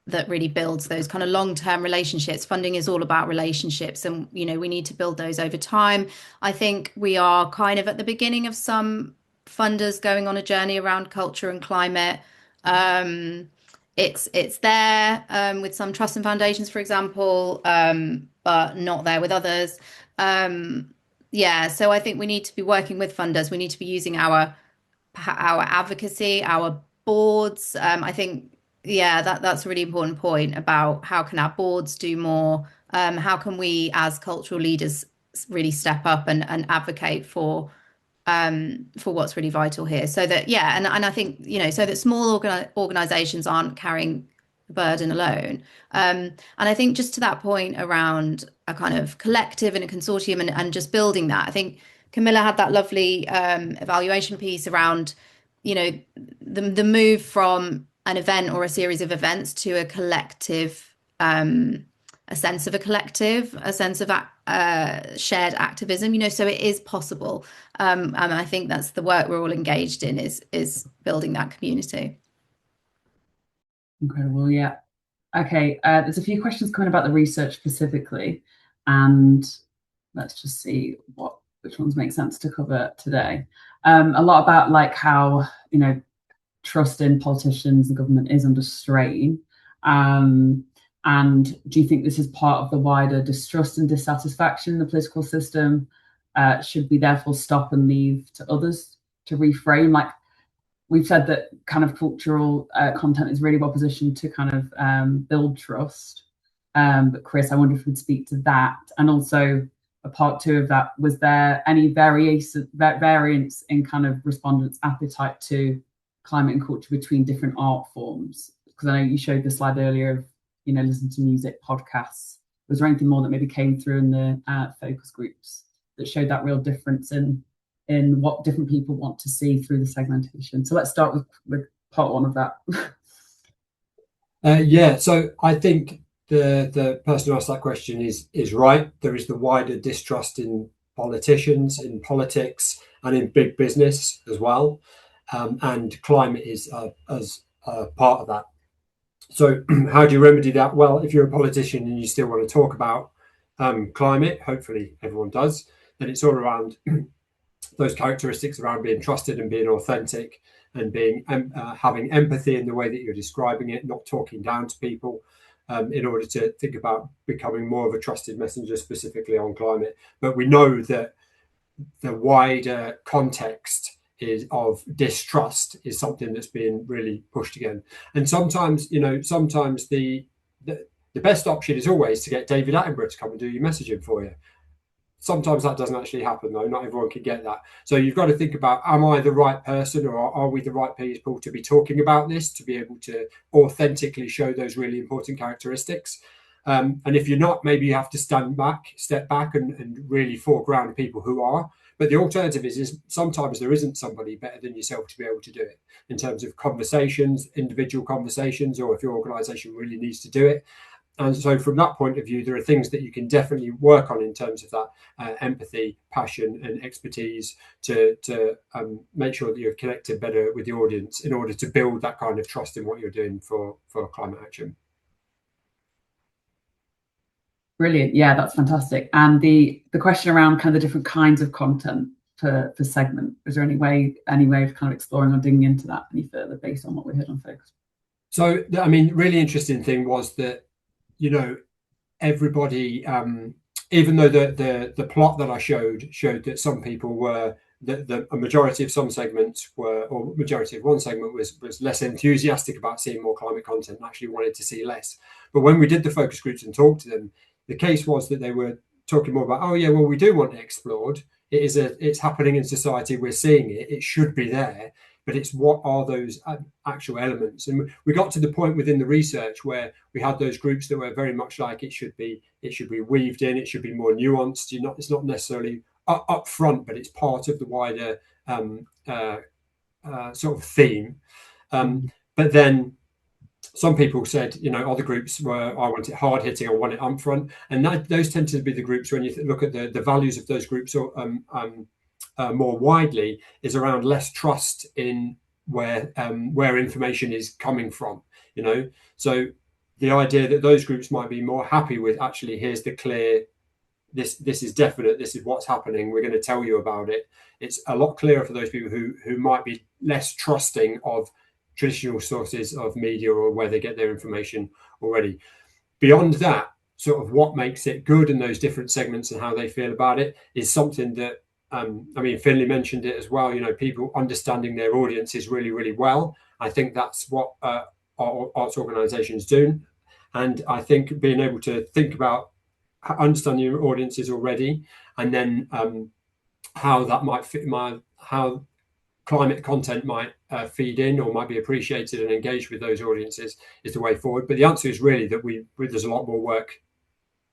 that really builds those kind of long-term relationships. Funding is all about relationships, and we need to build those over time. I think we are kind of at the beginning of some funders going on a journey around culture and climate. It's there with some trusts and foundations, for example, but not there with others. So I think we need to be working with funders. We need to be using our advocacy, our boards. I think, that's a really important point about how can our boards do more. How can we, as cultural leaders, really step up and advocate for what's really vital here. So that, yeah, and I think, you know, so that small organizations aren't carrying the burden alone. And I think just to that point around a kind of collective and a consortium and just building that, I think Camilla had that lovely evaluation piece around, you know, the move from an event or a series of events to a collective, a sense of a collective, a sense of shared activism, you know, so it is possible. And I think that's the work we're all engaged in, is building that community. Incredible, yeah. Okay, there's a few questions coming about the research specifically, and let's just see which ones make sense to cover today. A lot about like how, you know, trust in politicians and government is under strain. And do you think this is part of the wider distrust and dissatisfaction in the political system? Should we therefore stop and leave to others to reframe? Like we've said that kind of cultural content is really well positioned to kind of build trust. But Chris, I wonder if you'd speak to that. And also a part two of that, was there any variance in kind of respondents' appetite to climate and culture between different art forms? Because I know you showed the slide earlier of, you know, listen to music, podcasts. Was there anything more that maybe came through in the focus groups that showed that real difference in what different people want to see through the segmentation? So let's start with part one of that. Yeah, so I think the person who asked that question is right. There is the wider distrust in politicians, in politics, and in big business as well. And climate is as part of that. So how do you remedy that? Well, if you're a politician and you still want to talk about climate, hopefully everyone does, then it's all around those characteristics around being trusted and being authentic and being having empathy in the way that you're describing it, not talking down to people, in order to think about becoming more of a trusted messenger specifically on climate. But we know that the wider context of distrust is something that's being really pushed again. And sometimes, you know, sometimes the best option is always to get David Attenborough to come and do your messaging for you. Sometimes that doesn't actually happen, though. Not everyone can get that. So you've got to think about, am I the right person, or are we the right people to be talking about this, to be able to authentically show those really important characteristics? And if you're not, maybe you have to step back and really foreground people who are. But the alternative is sometimes there isn't somebody better than yourself to be able to do it in terms of conversations, individual conversations, or if your organisation really needs to do it. And so from that point of view, there are things that you can definitely work on in terms of that empathy, passion and expertise to make sure that you're connected better with the audience in order to build that kind of trust in what you're doing for climate action. Brilliant. Yeah, that's fantastic. And the question around kind of the different kinds of content for segment, is there any way of kind of exploring or digging into that any further based on what we heard on Focus? So, I mean, really interesting thing was that, you know, everybody, even though the plot that I showed that some people were, a majority of some segments were, or majority of one segment was less enthusiastic about seeing more climate content and actually wanted to see less. But when we did the focus groups and talked to them, the case was that they were talking more about, oh yeah, well, we do want it explored. It's happening in society. We're seeing it. It should be there. But it's what are those actual elements? And we got to the point within the research where we had those groups that were very much like it should be weaved in. It should be more nuanced. It's not necessarily up front, but it's part of the wider sort of theme. But then some people said, you know, other groups were, I want it hard hitting, I want it upfront, and those tend to be the groups when you look at the values of those groups more widely is around less trust in where information is coming from, you know. So the idea that those groups might be more happy with, actually, here's the clear, this is definite, this is what's happening, we're going to tell you about it. It's a lot clearer for those people who might be less trusting of traditional sources of media or where they get their information already. Beyond that, sort of what makes it good in those different segments and how they feel about it is something that I mean, Finlay mentioned it as well, you know, people understanding their audiences really, really well. I think that's what our arts organisations do. And I think being able to think about understanding your audiences already and then how that might fit how climate content might feed in or might be appreciated and engaged with those audiences is the way forward. But the answer is really that there's a lot more work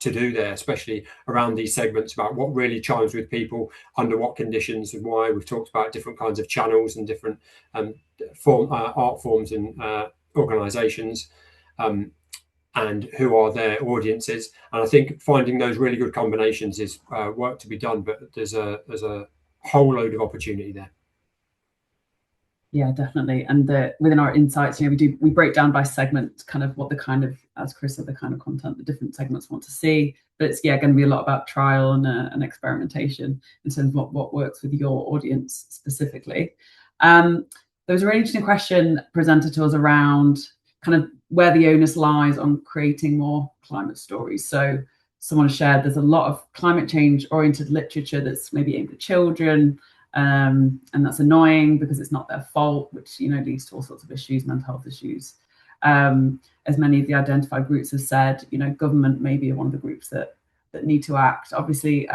to do there, especially around these segments about what really chimes with people under what conditions and why. We've talked about different kinds of channels and different art forms and organisations, and who are their audiences. And I think finding those really good combinations is work to be done, but there's a whole load of opportunity there. Yeah, definitely. And within our insights, we break down by segment kind of what the kind of, as Chris said, the kind of content the different segments want to see. But it's going to be a lot about trial and experimentation in terms of what works with your audience specifically. There was a really interesting question presented to us around kind of where the onus lies on creating more climate stories. So someone shared there's a lot of climate change oriented literature that's maybe aimed at children. And that's annoying because it's not their fault, which leads to all sorts of issues, mental health issues. As many of the identified groups have said, government may be one of the groups that need to act. Obviously,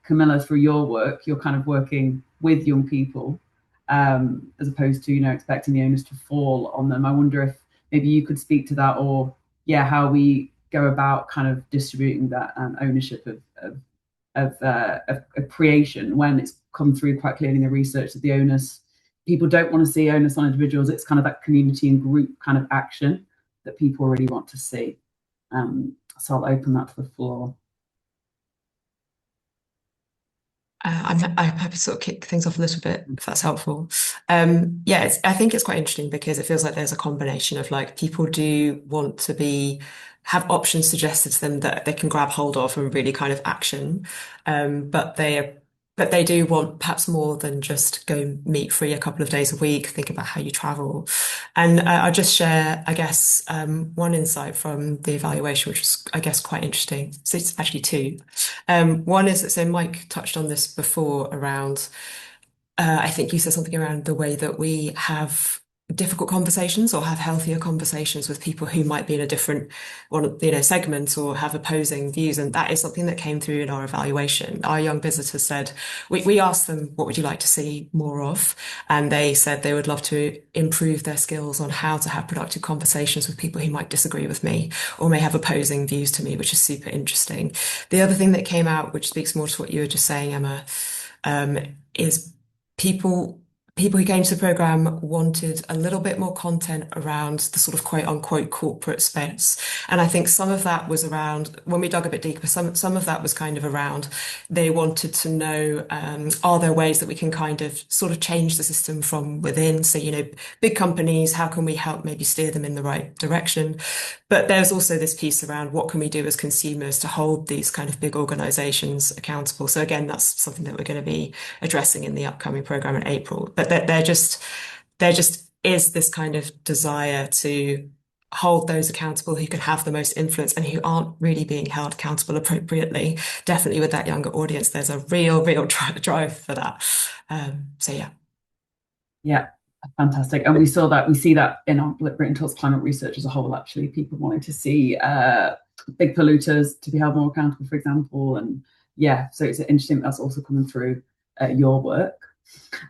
Camilla, through your work, you're kind of working with young people as opposed to expecting the onus to fall on them. I wonder if maybe you could speak to that, or how we go about kind of distributing that ownership of creation when it's come through quite clearly in the research that the onus, people don't want to see onus on individuals. It's kind of that community and group kind of action that people really want to see. So I'll open that to the floor. I'm happy to sort of kick things off a little bit, if that's helpful. I think it's quite interesting because it feels like there's a combination of like people do want to have options suggested to them that they can grab hold of and really kind of action, but they do want perhaps more than just go meat free a couple of days a week, think about how you travel. And I'll just share, I guess, one insight from the evaluation, which was, I guess, quite interesting. So it's actually two. One is that, so Mike touched on this before around, I think you said something around the way that we have difficult conversations or have healthier conversations with people who might be in a different segment or have opposing views, and that is something that came through in our evaluation. Our young visitors said we asked them, what would you like to see more of, and they said they would love to improve their skills on how to have productive conversations with people who might disagree with me or may have opposing views to me, which is super interesting. The other thing that came out, which speaks more to what you were just saying, Emma, is people who came to the programme wanted a little bit more content around the sort of quote unquote corporate space. And I think some of that was around, when we dug a bit deeper, some of that was kind of around, they wanted to know, are there ways that we can kind of sort of change the system from within? So, big companies, how can we help maybe steer them in the right direction? But there's also this piece around what can we do as consumers to hold these kind of big organisations accountable. So again, that's something that we're going to be addressing in the upcoming programme in April. But there just is this kind of desire to hold those accountable who can have the most influence and who aren't really being held accountable appropriately. Definitely with that younger audience, there's a real drive for that. Yeah, fantastic. And we see that in our Britain Talks climate research as a whole, actually, people wanting to see big polluters to be held more accountable, for example. And so it's interesting that's also coming through your work.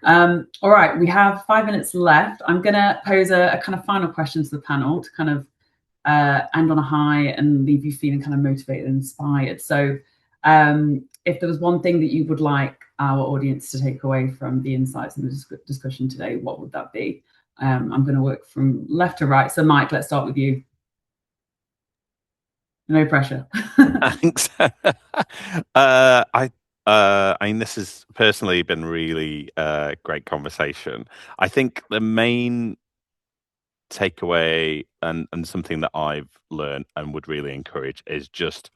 All right, we have 5 minutes left. I'm going to pose a kind of final question to the panel to kind of end on a high and leave you feeling kind of motivated and inspired. So if there was one thing that you would like our audience to take away from the insights and the discussion today, what would that be? I'm going to work from left to right. So Mike, let's start with you. No pressure. Thanks. I mean, this has personally been really great conversation. I think the main takeaway and something that I've learned and would really encourage is just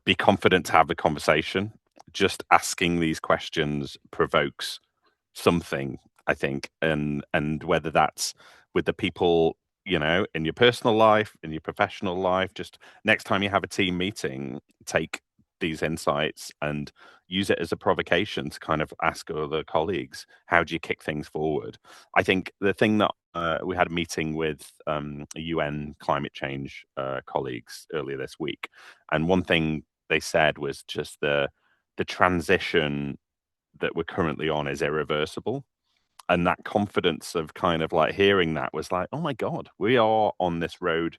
be confident to have the conversation. Just asking these questions provokes something, I think, and whether that's with the people, in your personal life, in your professional life, just next time you have a team meeting, take these insights and use it as a provocation to kind of ask other colleagues, how do you kick things forward? I think the thing that we had a meeting with UN climate change colleagues earlier this week, and one thing they said was just the the transition that we're currently on is irreversible. And that confidence of kind of like hearing that was like, oh my God, we are on this road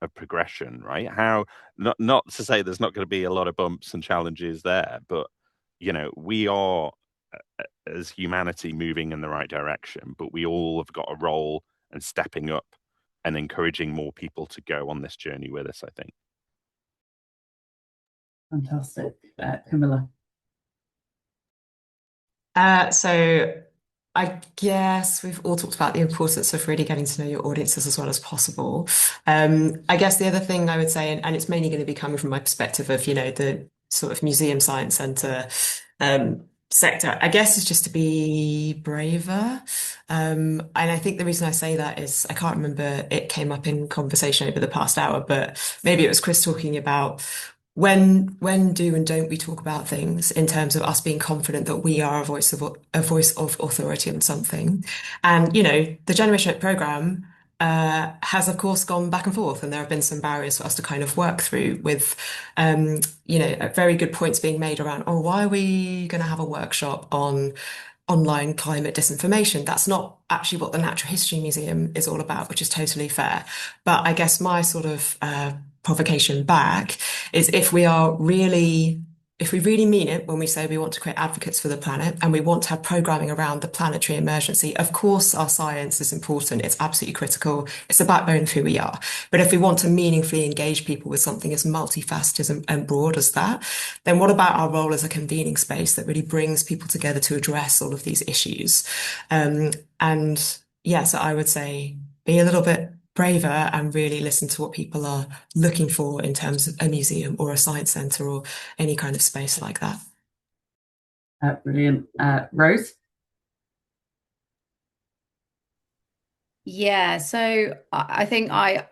of progression, right? How, not to say there's not going to be a lot of bumps and challenges there, but, you know, we are as humanity moving in the right direction, but we all have got a role and stepping up and encouraging more people to go on this journey with us, I think. Fantastic. Camilla. So I guess we've all talked about the importance of really getting to know your audiences as well as possible. I guess the other thing I would say, and it's mainly going to be coming from my perspective of, you know, the sort of museum science centre sector, I guess, is just to be braver. And I think the reason I say that is I can't remember, it came up in conversation over the past hour, but maybe it was Chris talking about when do and don't we talk about things in terms of us being confident that we are a voice of authority on something. And, you know, the Generation Up programme has of course gone back and forth, and there have been some barriers for us to kind of work through with, you know, very good points being made around, oh, why are we going to have a workshop on online climate disinformation? That's not actually what the Natural History Museum is all about, which is totally fair. But I guess my sort of provocation back is if we really mean it when we say we want to create advocates for the planet and we want to have programming around the planetary emergency, of course our science is important, it's absolutely critical, it's the backbone of who we are. But if we want to meaningfully engage people with something as multifaceted and broad as that, then what about our role as a convening space that really brings people together to address all of these issues? And yeah, so I would say be a little bit braver and really listen to what people are looking for in terms of a museum or a science centre or any kind of space like that. Brilliant. Rose? Yeah, so I think my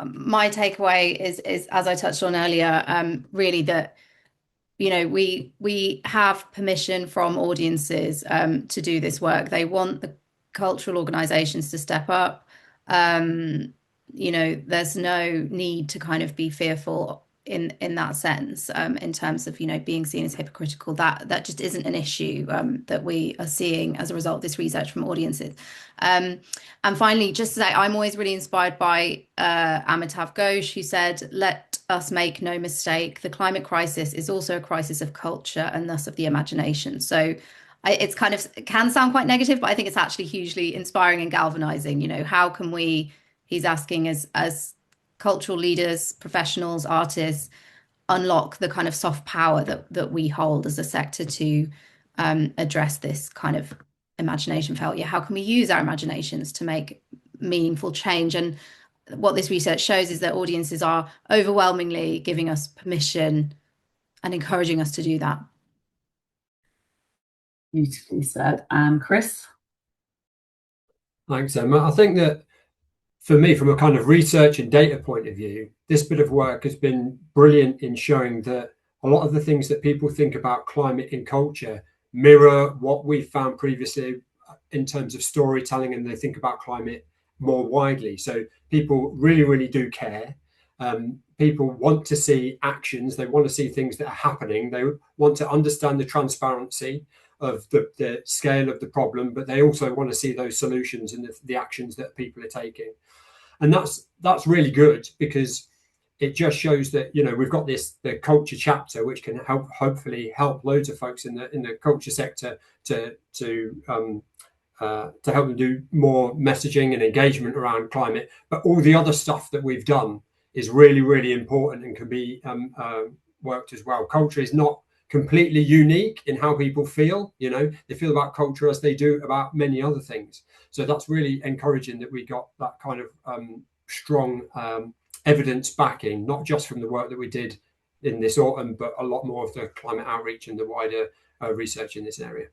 takeaway is as I touched on earlier, really that, you know, we have permission from audiences to do this work. They want the cultural organisations to step up. You know, there's no need to kind of be fearful in that sense, in terms of, you know, being seen as hypocritical. That just isn't an issue that we are seeing as a result of this research from audiences. And finally, just to say, I'm always really inspired by Amitav Ghosh, who said, "Let us make no mistake, the climate crisis is also a crisis of culture and thus of the imagination." So it's kind of, it can sound quite negative, but I think it's actually hugely inspiring and galvanizing. You know, how can we, he's asking, as cultural leaders, professionals, artists, unlock the kind of soft power that we hold as a sector to address this kind of imagination failure? How can we use our imaginations to make meaningful change? And what this research shows is that audiences are overwhelmingly giving us permission and encouraging us to do that. Beautifully said. And Chris? Thanks, Emma. I think that for me, from a kind of research and data point of view, this bit of work has been brilliant in showing that a lot of the things that people think about climate in culture mirror what we found previously in terms of storytelling, and they think about climate more widely. So people really, really do care. People want to see actions. They want to see things that are happening. They want to understand the transparency of the scale of the problem, but they also want to see those solutions and the actions that people are taking. And that's really good, because it just shows that, you know, we've got the culture chapter, which can hopefully help loads of folks in the culture sector to help them do more messaging and engagement around climate. But all the other stuff that we've done is really, really important and can be worked as well. Culture is not completely unique in how people feel. You know, they feel about culture as they do about many other things. So that's really encouraging that we got that kind of strong evidence backing, not just from the work that we did in this autumn, but a lot more of the climate outreach and the wider research in this area.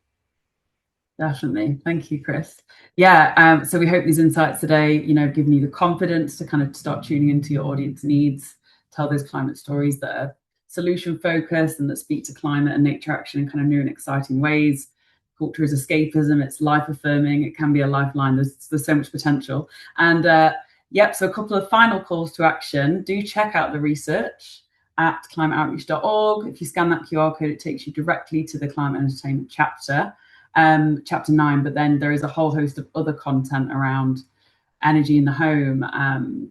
Definitely. Thank you, Chris. Yeah, so we hope these insights today, you know, giving you the confidence to kind of start tuning into your audience needs, tell those climate stories that are solution focused and that speak to climate and nature action in kind of new and exciting ways. Culture is escapism, it's life affirming, it can be a lifeline. There's so much potential. And so a couple of final calls to action. Do check out the research at climateoutreach.org. If you scan that QR code, it takes you directly to the climate entertainment chapter, chapter 9. But then there is a whole host of other content around energy in the home,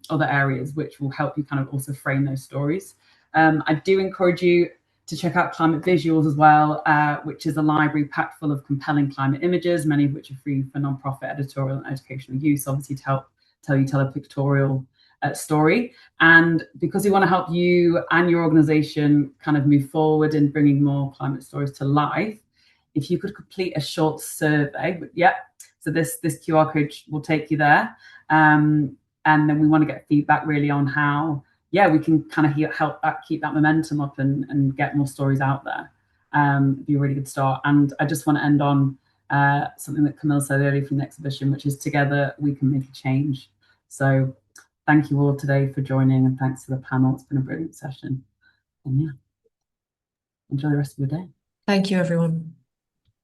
other areas which will help you kind of also frame those stories. I do encourage you to check out Climate Visuals as well, which is a library packed full of compelling climate images, many of which are free for nonprofit editorial and educational use, obviously to help tell a pictorial story. And because we want to help you and your organization kind of move forward in bringing more climate stories to life, if you could complete a short survey, so this QR code will take you there. And then we want to get feedback really on how, we can kind of help keep that momentum up and get more stories out there. It'd be a really good start. And I just want to end on something that Camille said earlier from the exhibition, which is together we can make a change. So thank you all today for joining, and thanks to the panel. It's been a brilliant session. And enjoy the rest of your day. Thank you, everyone.